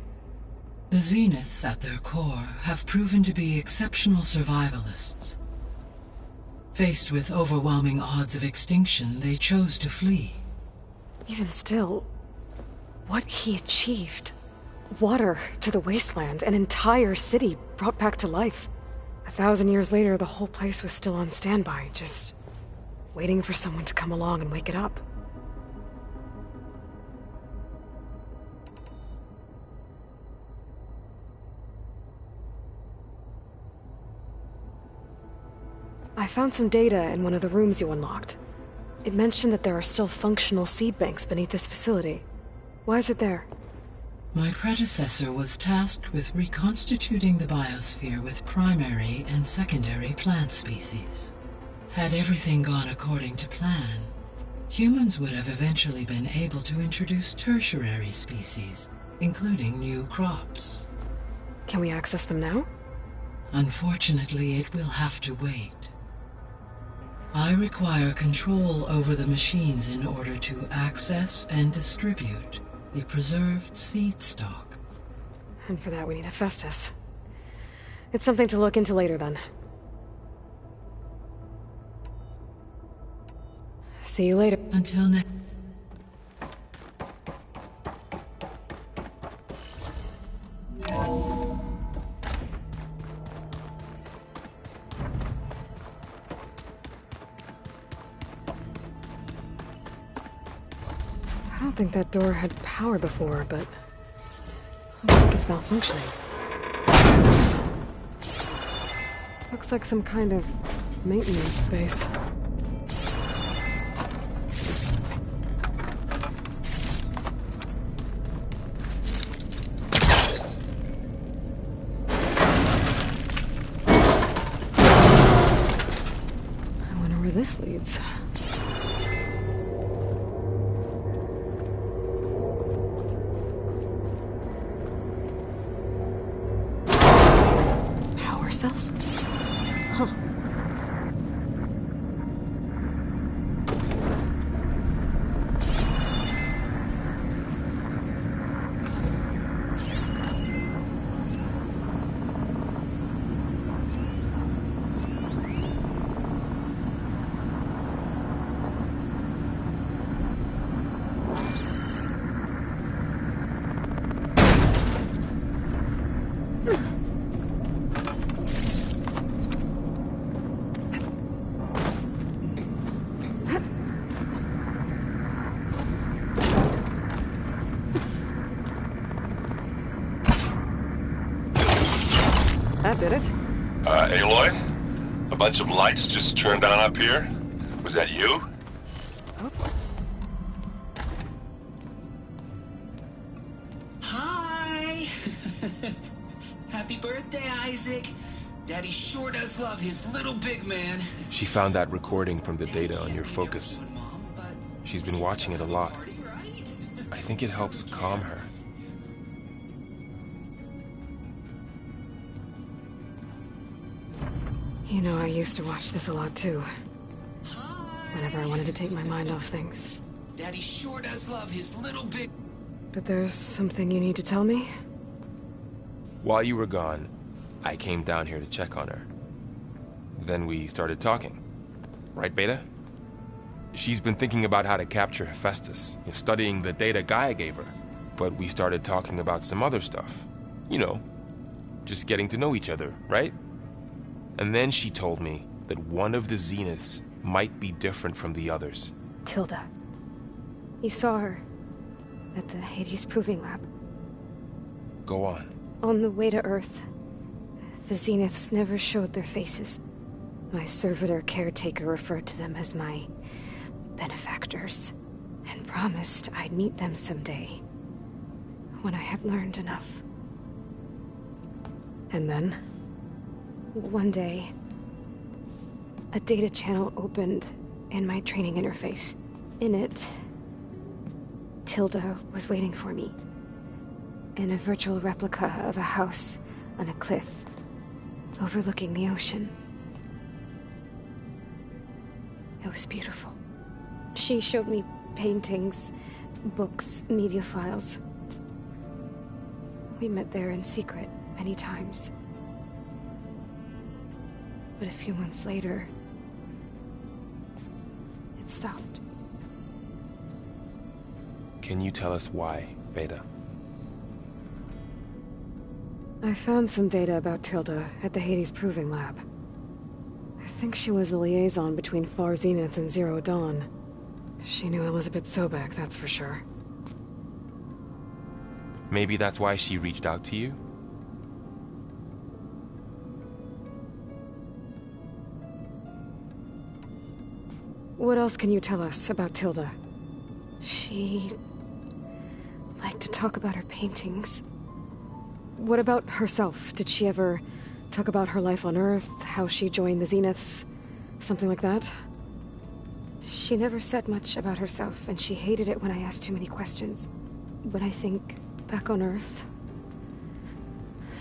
N: The Zeniths, at their core, have proven to be exceptional survivalists. Faced with overwhelming odds of extinction, they chose to flee.
A: Even still, what he achieved. Water to the wasteland, an entire city brought back to life. 1,000 years later, the whole place was still on standby, just waiting for someone to come along and wake it up. I found some data in one of the rooms you unlocked. It mentioned that there are still functional seed banks beneath this facility. Why is it there?
N: My predecessor was tasked with reconstituting the biosphere with primary and secondary plant species. Had everything gone according to plan, humans would have eventually been able to introduce tertiary species, including new crops.
A: Can we access them now?
N: Unfortunately, it will have to wait. I require control over the machines in order to access and distribute the preserved seed stock.
A: And for that we need Hephaestus. It's something to look into later then. See you later.
N: Until next.
A: I don't think that door had power before, but looks like it's malfunctioning. Looks like some kind of maintenance space. I wonder where this leads. Cells? Huh. That did it.
P: Aloy? A bunch of lights just turned on up here? Was that you?
A: Oh.
Q: Hi! Happy birthday, Isaac. Daddy sure does love his little big man.
P: She found that recording from the data on your focus. She's been watching it a lot. I think it helps calm her.
A: You know, I used to watch this a lot too. Whenever I wanted to take my mind off things.
Q: Daddy sure does love his little big...
A: But there's something you need to tell me?
P: While you were gone, I came down here to check on her. Then we started talking. Right, Beta? She's been thinking about how to capture Hephaestus, studying the data Gaia gave her. But we started talking about some other stuff. You know, just getting to know each other, right? And then she told me that one of the Zeniths might be different from the others.
A: Tilda. You saw her at the Hades Proving Lab.
P: Go on.
A: On the way to Earth, the Zeniths never showed their faces. My servitor caretaker referred to them as my benefactors, and promised I'd meet them someday, when I had learned enough. And then, one day, a data channel opened in my training interface. In it, Tilda was waiting for me, in a virtual replica of a house on a cliff, overlooking the ocean. It was beautiful. She showed me paintings, books, media files. We met there in secret many times. But a few months later, it stopped.
P: Can you tell us why, Beta?
A: I found some data about Tilda at the Hades Proving Lab. I think she was a liaison between Far Zenith and Zero Dawn. She knew Elizabeth Sobek, that's for sure.
P: Maybe that's why she reached out to you?
A: What else can you tell us about Tilda? She liked to talk about her paintings. What about herself? Did she ever talk about her life on Earth, how she joined the Zeniths, something like that? She never said much about herself, and she hated it when I asked too many questions. But I think, back on Earth,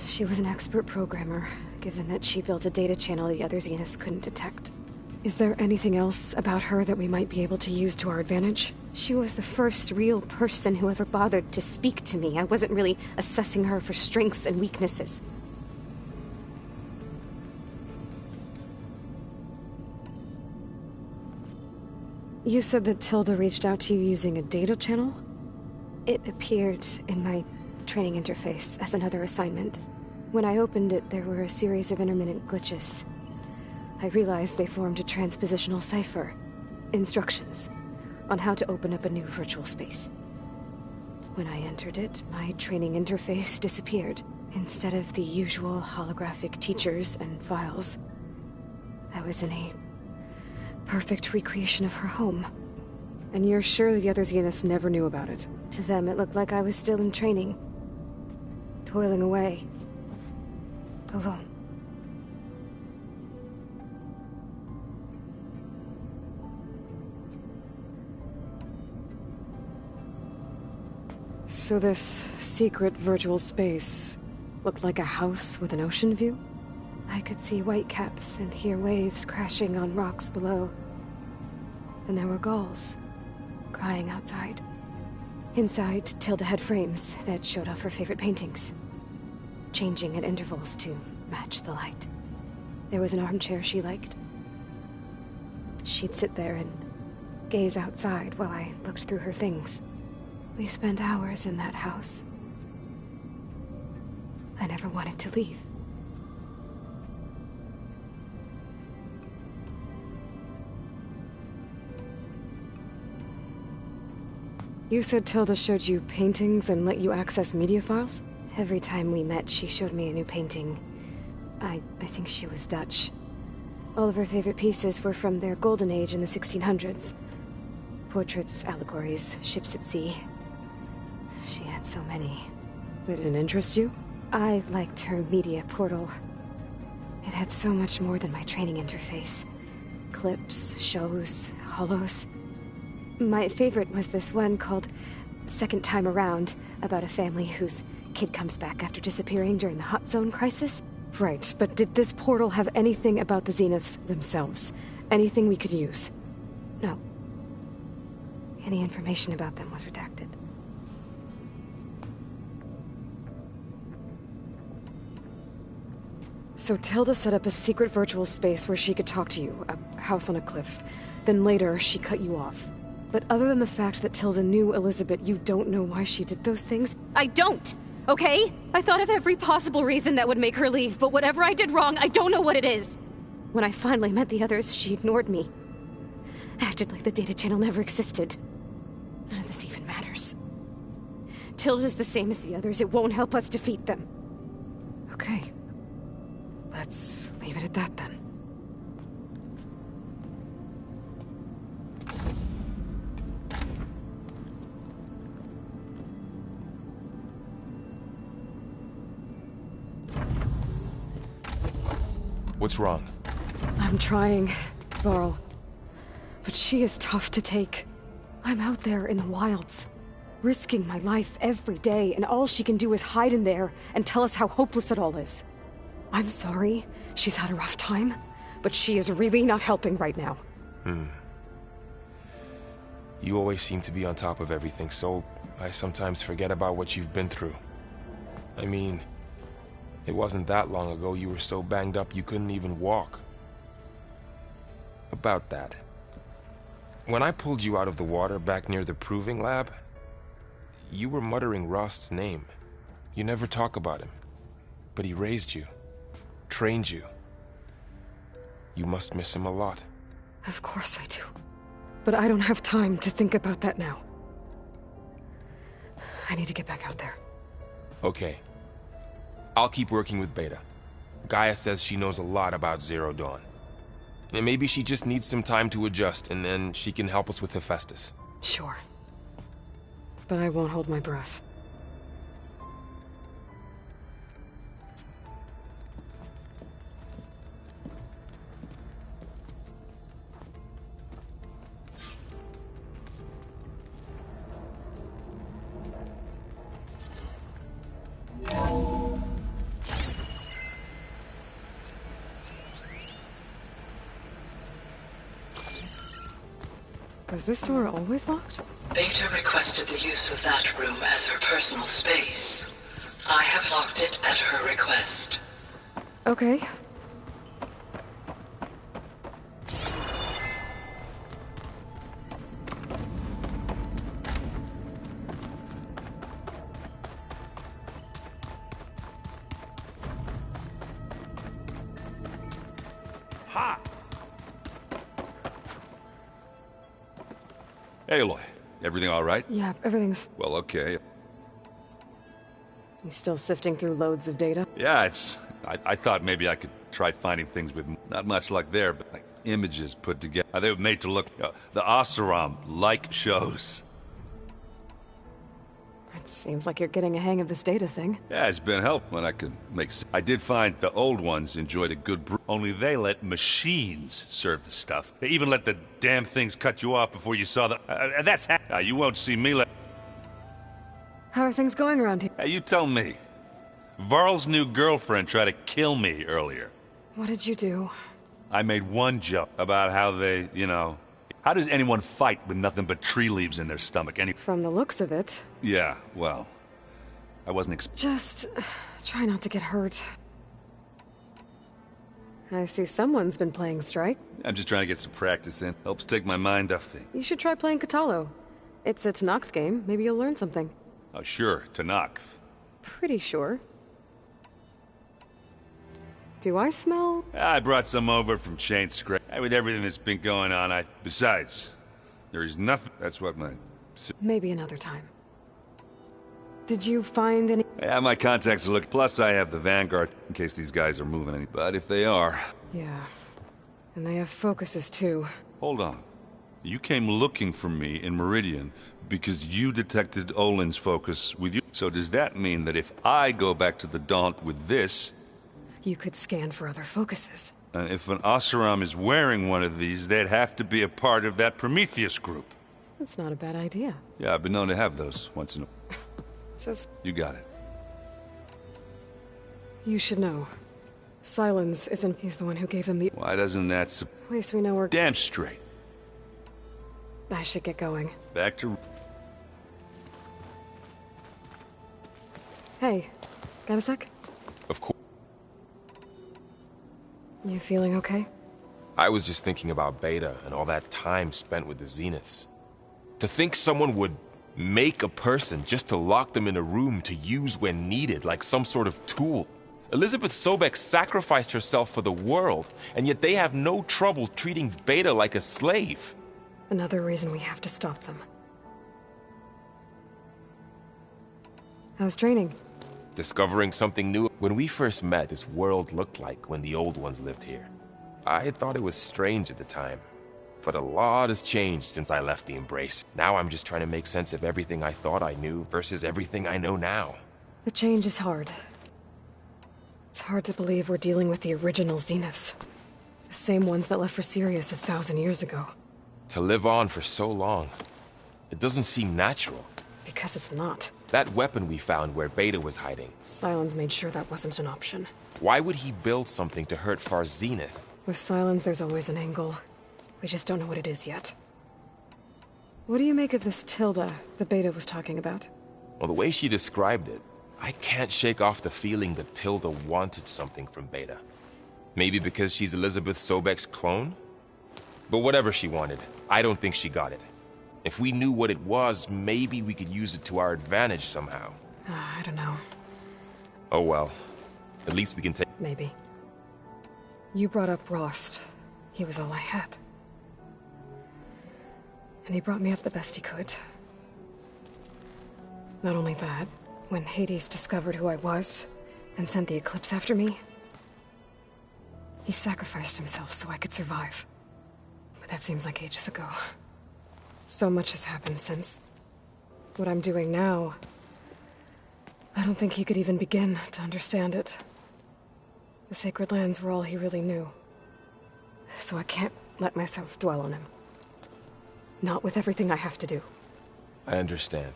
A: she was an expert programmer, given that she built a data channel the other Zeniths couldn't detect. Is there anything else about her that we might be able to use to our advantage? She was the first real person who ever bothered to speak to me. I wasn't really assessing her for strengths and weaknesses. You said that Tilda reached out to you using a data channel? It appeared in my training interface as another assignment. When I opened it, there were a series of intermittent glitches. I realized they formed a transpositional cipher. Instructions on how to open up a new virtual space. When I entered it, my training interface disappeared. Instead of the usual holographic teachers and files, I was in a perfect recreation of her home. And you're sure the other Zeniths never knew about it? To them, it looked like I was still in training. Toiling away. Alone. So this secret virtual space looked like a house with an ocean view? I could see whitecaps and hear waves crashing on rocks below. And there were gulls crying outside. Inside, Tilda had frames that showed off her favorite paintings, changing at intervals to match the light. There was an armchair she liked. She'd sit there and gaze outside while I looked through her things. We spent hours in that house. I never wanted to leave. You said Tilda showed you paintings and let you access media files? Every time we met, she showed me a new painting. I think she was Dutch. All of her favorite pieces were from their golden age in the 1600s. Portraits, allegories, ships at sea. She had so many. They didn't interest you? I liked her media portal. It had so much more than my training interface. Clips, shows, holos. My favorite was this one called Second Time Around, about a family whose kid comes back after disappearing during the Hot Zone crisis. Right, but did this portal have anything about the Zeniths themselves? Anything we could use? No. Any information about them was redacted. So Tilda set up a secret virtual space where she could talk to you, a house on a cliff. Then later, she cut you off. But other than the fact that Tilda knew Elizabeth, you don't know why she did those things?
R: I don't! Okay? I thought of every possible reason that would make her leave, but whatever I did wrong, I don't know what it is. When I finally met the others, she ignored me. Acted like the data channel never existed. None of this even matters. Tilda's the same as the others. It won't help us defeat them.
A: Okay. Let's leave it at that then.
P: What's wrong?
A: I'm trying, Varl. But she is tough to take. I'm out there in the wilds, risking my life every day, and all she can do is hide in there and tell us how hopeless it all is. I'm sorry she's had a rough time, but she is really not helping right now.
P: You always seem to be on top of everything, so I sometimes forget about what you've been through. I mean, it wasn't that long ago you were so banged up you couldn't even walk. About that. When I pulled you out of the water back near the proving lab, you were muttering Rost's name. You never talk about him. But he raised you, trained you. You must miss him a lot.
A: Of course I do. But I don't have time to think about that now. I need to get back out there.
P: Okay. I'll keep working with Beta. Gaia says she knows a lot about Zero Dawn. And maybe she just needs some time to adjust, and then she can help us with Hephaestus.
A: Sure. But I won't hold my breath. Was this door always locked?
N: Beta requested the use of that room as her personal space. I have locked it at her request.
A: Okay.
S: Ha! Aloy, everything all right?
A: Yeah, everything's...
S: Well, okay.
A: You still sifting through loads of data?
S: Yeah, I thought maybe I could try finding things with not much luck there, but like images put together. They were made to look, the Oseram-like shows.
A: It seems like you're getting a hang of this data thing.
S: Yeah, it's been help when I could make I did find the old ones enjoyed a good only they let machines serve the stuff. They even let the damn things cut you off before you saw the... that's... you won't see me let...
A: How are things going around here?
S: Hey, you tell me. Varl's new girlfriend tried to kill me earlier.
A: What did you do?
S: I made one joke about how they, How does anyone fight with nothing but tree leaves in their stomach?
A: From the looks of it.
S: Yeah, well, I wasn't
A: Just try not to get hurt. I see someone's been playing Strike.
S: I'm just trying to get some practice in. Helps take my mind off things.
A: You should try playing Katalo. It's a Tanakh game. Maybe you'll learn something.
S: Oh, sure, Tanakh.
A: Pretty sure. Do I smell?
S: I brought some over from Chain Scrape. With everything that's been going on, Besides, there is nothing... That's what my...
A: Maybe another time. Did you find any...
S: Yeah, my contacts look... Plus, I have the Vanguard, in case these guys are moving any... But if they are...
A: Yeah. And they have focuses, too.
S: Hold on. You came looking for me in Meridian because you detected Olin's focus with you. So does that mean that if I go back to the Daunt with this...
A: You could scan for other focuses.
S: And if an Oseram is wearing one of these, they'd have to be a part of that Prometheus group.
A: That's not a bad idea.
S: Yeah, I've been known to have those once in a...
A: Just...
S: You got it.
A: You should know. Silence isn't... He's the one who gave them the...
S: Why doesn't that...
A: At least we know we're...
S: Damn straight.
A: I should get going.
S: Back to...
A: Hey, got a sec?
P: Of course.
A: You feeling okay?
P: I was just thinking about Beta and all that time spent with the Zeniths. To think someone would make a person just to lock them in a room to use when needed, like some sort of tool. Elizabeth Sobek sacrificed herself for the world, and yet they have no trouble treating Beta like a slave.
A: Another reason we have to stop them. How's training?
P: Discovering something new. When we first met, this world looked like when the old ones lived here. I thought it was strange at the time. But a lot has changed since I left the Embrace. Now I'm just trying to make sense of everything I thought I knew versus everything I know now.
A: The change is hard. It's hard to believe we're dealing with the original Zeniths. The same ones that left for Sirius 1,000 years ago.
P: To live on for so long, it doesn't seem natural.
A: Because it's not.
P: That weapon we found where Beta was hiding.
A: Sylens made sure that wasn't an option.
P: Why would he build something to hurt Far Zenith?
A: With Sylens, there's always an angle. We just don't know what it is yet. What do you make of this Tilda the Beta was talking about?
P: Well, the way she described it, I can't shake off the feeling that Tilda wanted something from Beta. Maybe because she's Elizabeth Sobek's clone? But whatever she wanted, I don't think she got it. If we knew what it was, maybe we could use it to our advantage somehow.
A: I don't know.
P: Oh well. At least we can take...
A: Maybe. You brought up Rost. He was all I had. And he brought me up the best he could. Not only that, when Hades discovered who I was, and sent the Eclipse after me, he sacrificed himself so I could survive. But that seems like ages ago. So much has happened since. What I'm doing now, I don't think he could even begin to understand it. The Sacred Lands were all he really knew. So I can't let myself dwell on him. Not with everything I have to do.
P: I understand.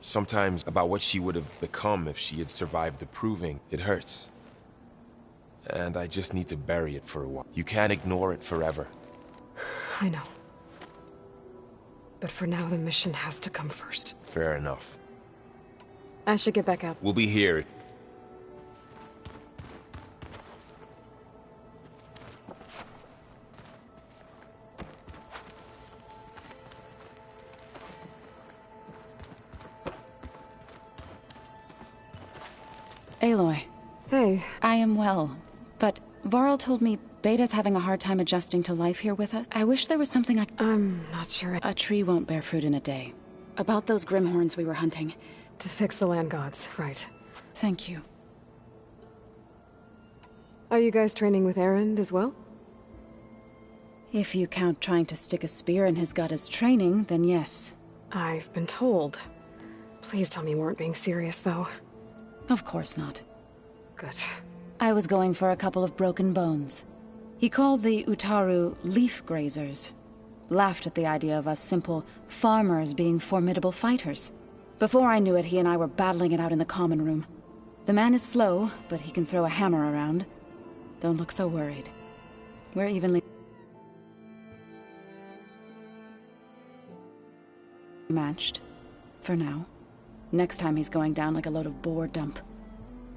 P: Sometimes about what she would have become if she had survived the Proving, it hurts. And I just need to bury it for a while. You can't ignore it forever.
A: I know. but for now the mission has to come first.
P: Fair enough.
A: I should get back out.
P: We'll be here.
T: Aloy.
A: Hey.
T: I am well, but Varl told me Beta's having a hard time adjusting to life here with us. I wish there was something
A: I'm not sure.
T: A tree won't bear fruit in a day. About those Grimhorns we were hunting.
A: To fix the land gods, right.
T: Thank you.
A: Are you guys training with Erend as well?
T: If you count trying to stick a spear in his gut as training, then yes.
A: I've been told. Please tell me you weren't being serious, though.
T: Of course not.
A: Good.
T: I was going for a couple of broken bones. He called the Utaru leaf grazers. Laughed at the idea of us simple farmers being formidable fighters. Before I knew it, he and I were battling it out in the common room. The man is slow, but he can throw a hammer around. Don't look so worried. We're evenly matched. For now. Next time he's going down like a load of boar dump.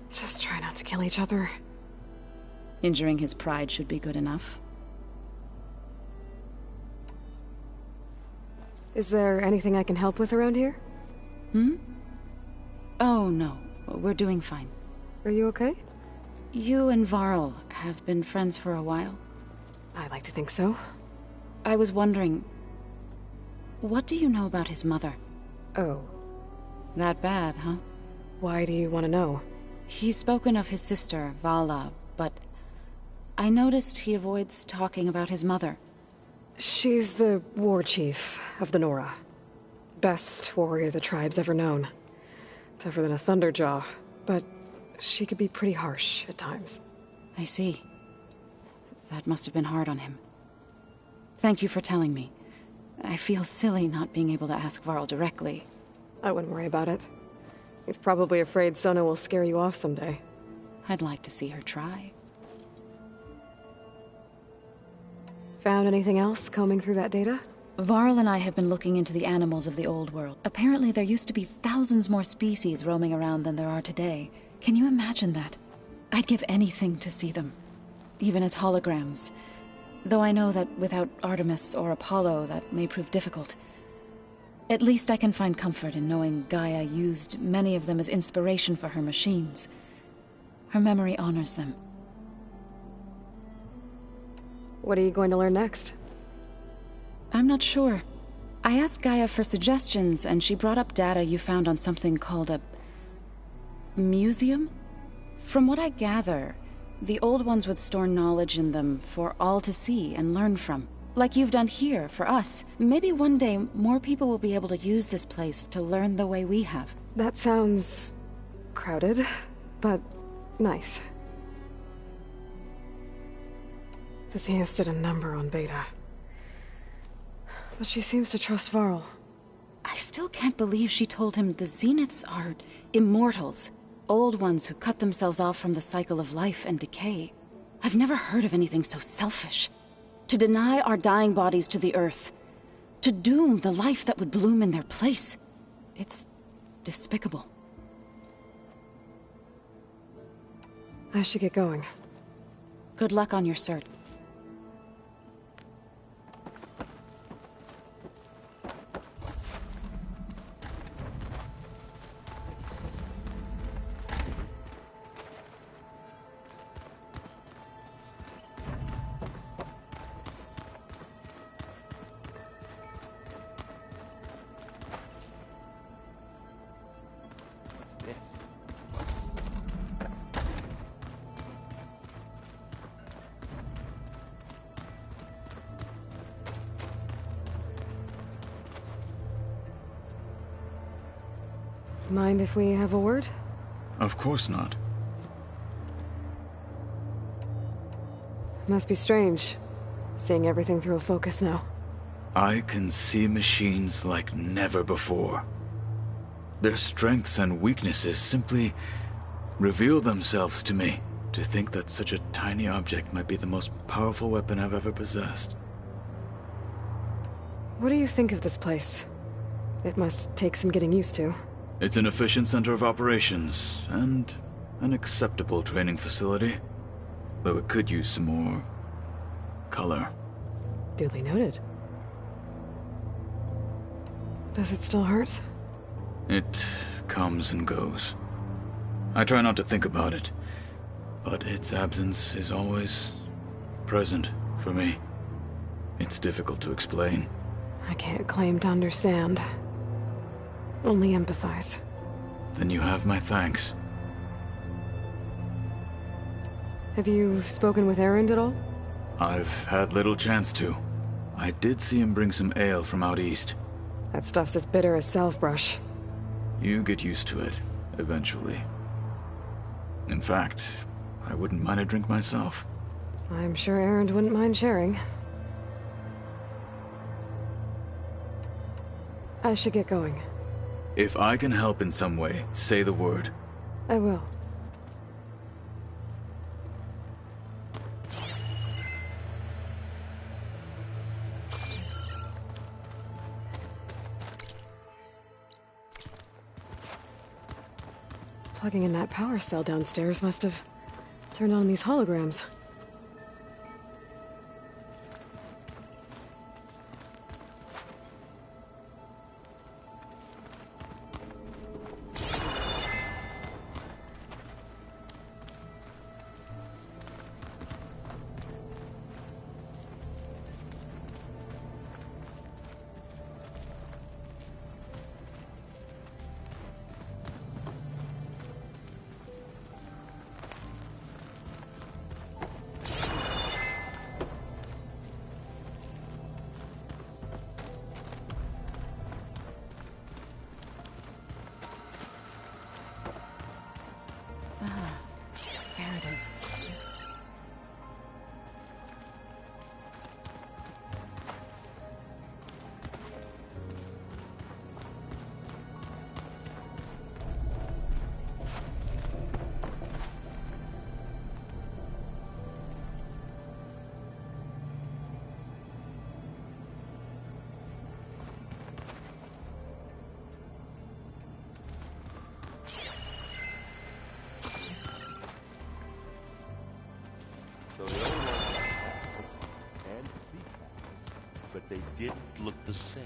A: Just try not to kill each other.
T: Injuring his pride should be good enough.
A: Is there anything I can help with around here?
T: Oh, no. We're doing fine.
A: Are you okay?
T: You and Varl have been friends for a while.
A: I like to think so.
T: I was wondering... what do you know about his mother?
A: Oh.
T: That bad, huh?
A: Why do you want to know?
T: He's spoken of his sister, Vala, but... I noticed he avoids talking about his mother.
A: She's the war chief of the Nora. Best warrior the tribe's ever known. Tougher than a Thunderjaw, but she could be pretty harsh at times.
T: I see. That must have been hard on him. Thank you for telling me. I feel silly not being able to ask Varl directly.
A: I wouldn't worry about it. He's probably afraid Sona will scare you off someday.
T: I'd like to see her try.
A: Found anything else combing through that data?
T: Varl and I have been looking into the animals of the old world. Apparently there used to be thousands more species roaming around than there are today. Can you imagine that? I'd give anything to see them. Even as holograms. Though I know that without Artemis or Apollo, that may prove difficult. At least I can find comfort in knowing Gaia used many of them as inspiration for her machines. Her memory honors them.
A: What are you going to learn next?
T: I'm not sure. I asked Gaia for suggestions, and she brought up data you found on something called a... museum? From what I gather, the old ones would store knowledge in them for all to see and learn from. Like you've done here, for us. Maybe one day, more people will be able to use this place to learn the way we have.
A: That sounds... crowded, but nice. The Zeniths did a number on Beta. But she seems to trust Varl.
T: I still can't believe she told him the Zeniths are immortals. Old ones who cut themselves off from the cycle of life and decay. I've never heard of anything so selfish. To deny our dying bodies to the earth. To doom the life that would bloom in their place. It's despicable.
A: I should get going.
T: Good luck on your cert.
A: Mind if we have a word?
O: Of course not.
A: Must be strange, seeing everything through a focus now.
O: I can see machines like never before. Their strengths and weaknesses simply reveal themselves to me. To think that such a tiny object might be the most powerful weapon I've ever possessed.
A: What do you think of this place? It must take some getting used to.
O: It's an efficient center of operations, and an acceptable training facility. Though it could use some more color.
A: Duly noted. Does it still hurt?
O: It comes and goes. I try not to think about it, but its absence is always present for me. It's difficult to explain.
A: I can't claim to understand. Only empathize.
O: Then you have my thanks.
A: Have you spoken with Erend at all?
O: I've had little chance to. I did see him bring some ale from out east.
A: That stuff's as bitter as self-brush.
O: You get used to it, eventually. In fact, I wouldn't mind a drink myself.
A: I'm sure Erend wouldn't mind sharing. I should get going.
O: If I can help in some way, say the word.
A: I will. Plugging in that power cell downstairs must have turned on these holograms. There it is.
U: So the old ones and sea cows, but they didn't look the same.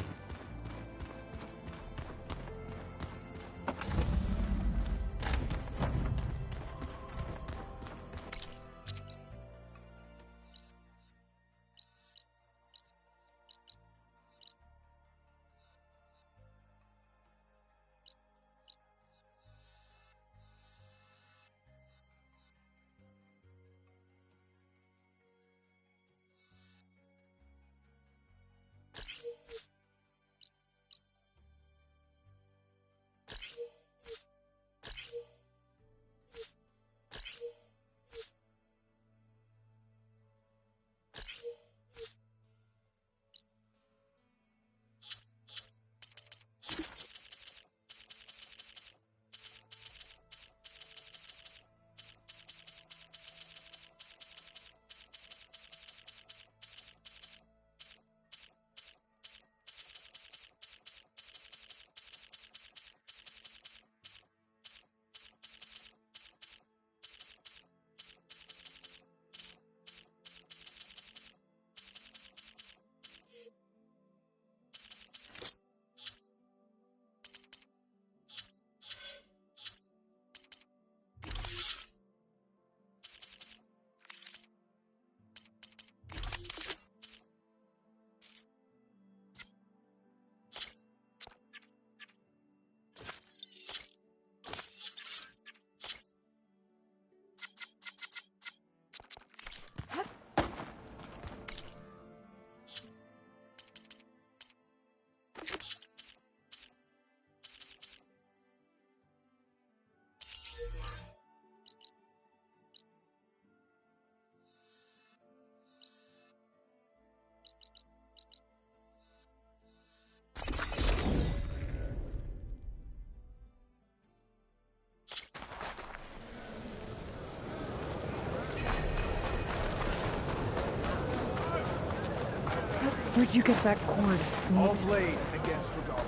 A: Where'd you get that cord?
K: All blade against Regala.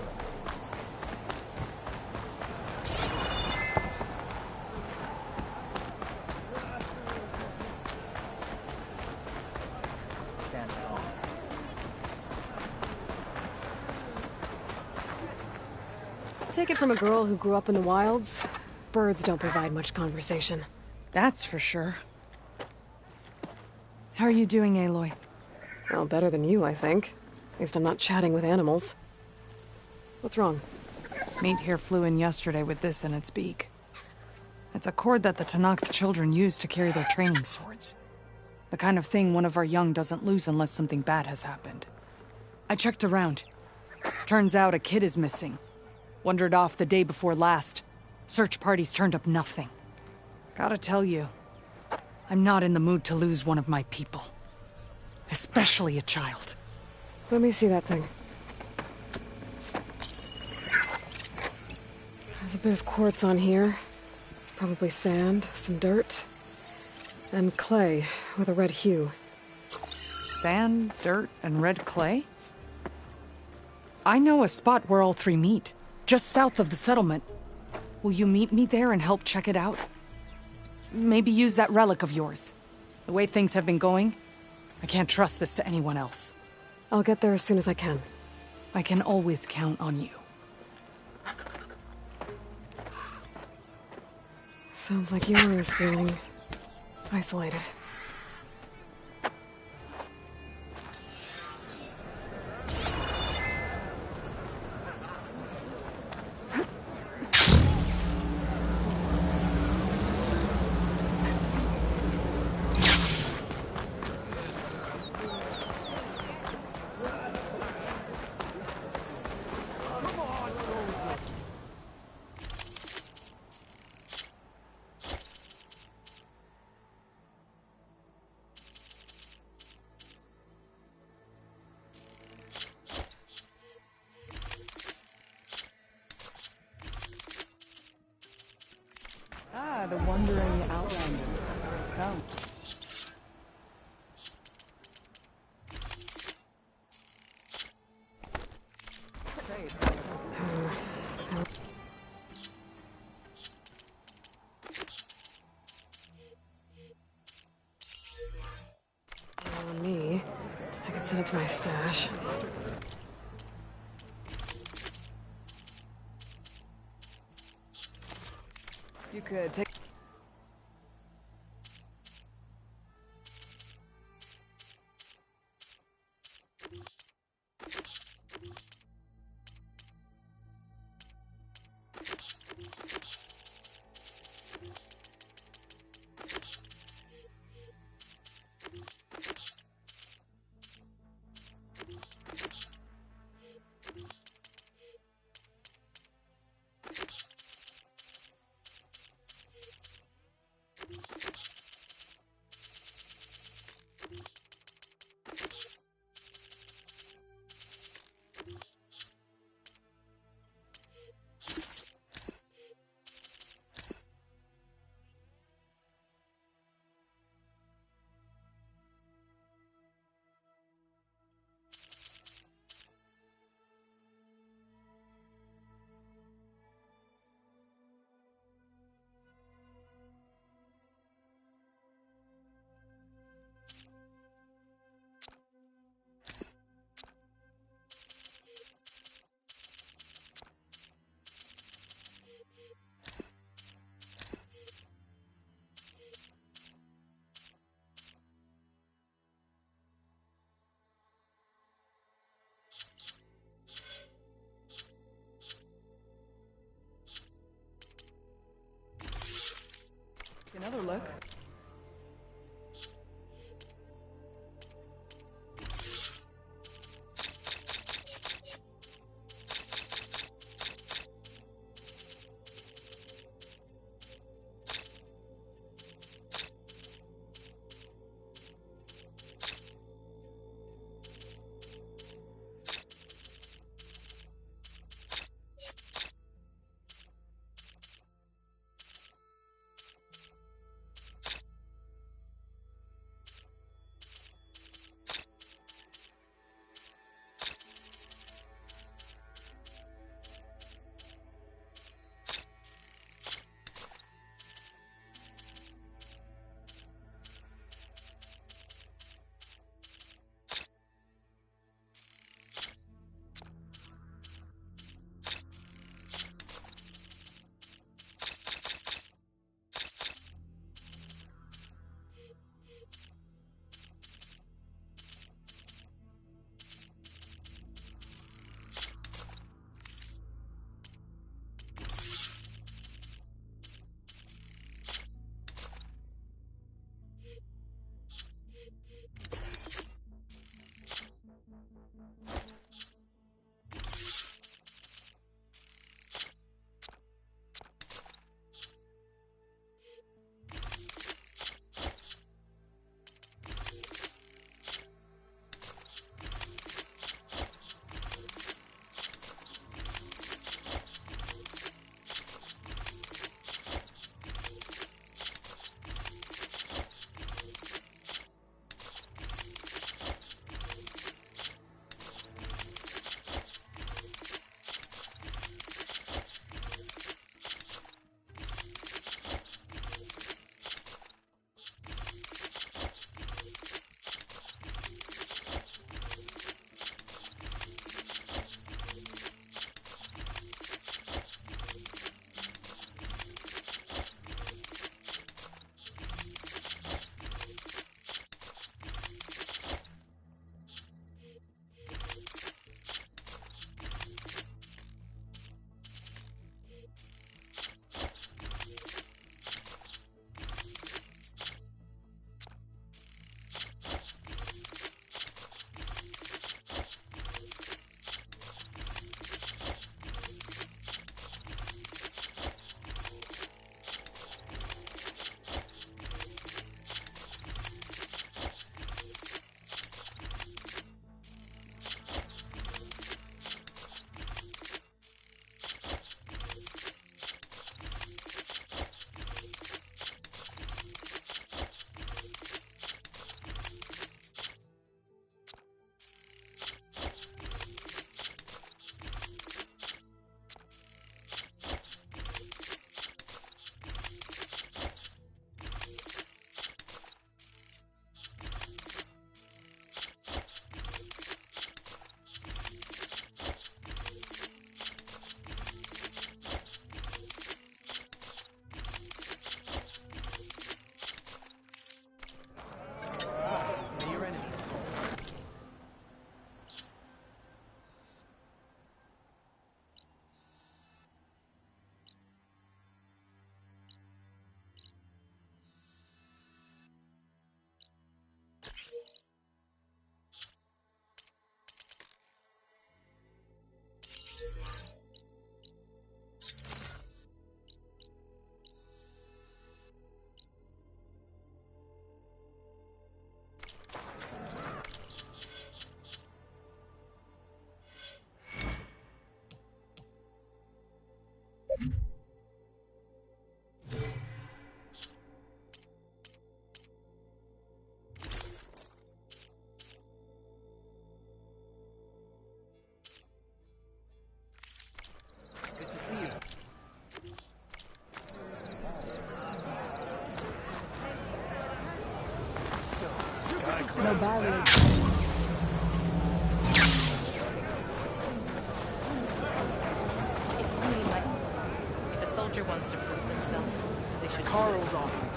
I: Stand down.
A: Take it from a girl who grew up in the wilds. Birds don't provide much conversation.
C: That's for sure. How are you doing, Aloy?
A: Well, better than you, I think. At least I'm not chatting with animals. What's wrong?
C: Meat here flew in yesterday with this in its beak. It's a cord that the Tanakh children use to carry their training swords. The kind of thing one of our young doesn't lose unless something bad has happened. I checked around. Turns out a kid is missing. Wandered off the day before last. Search parties turned up nothing. Gotta tell you, I'm not in the mood to lose one of my people. Especially a child.
A: Let me see that thing. There's a bit of quartz on here. It's probably sand, some dirt, and clay with a red hue.
C: Sand, dirt, and red clay? I know a spot where all three meet, just south of the settlement. Will you meet me there and help check it out? Maybe use that relic of yours. The way things have been going, I can't trust this to anyone else.
A: I'll get there as soon as I can.
C: I can always count on you.
A: Sounds like Yoru is feeling isolated.
C: Ah, the wandering outlander. Come.
A: On me, I can send it to my stash.
C: You could take... Another look.
F: If a soldier wants to prove themselves, they should.
I: Carl's off.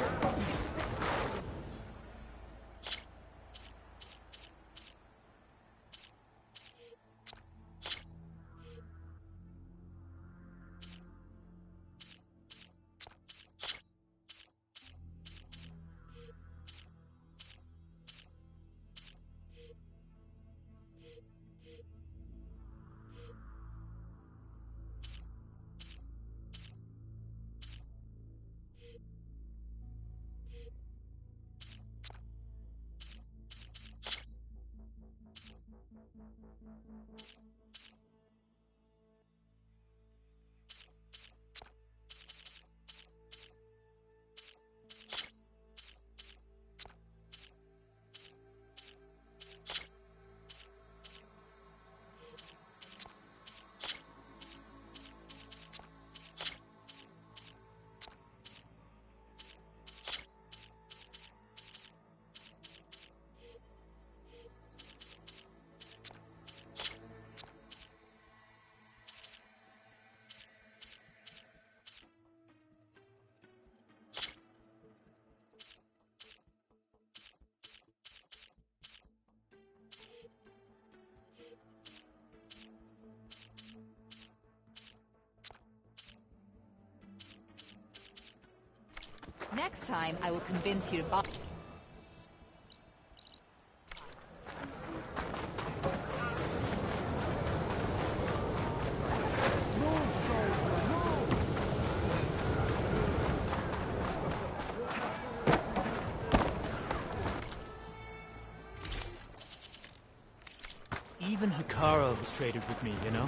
F: Next time, I will convince you to buy.
I: Even Hikaru was traded with me, you know?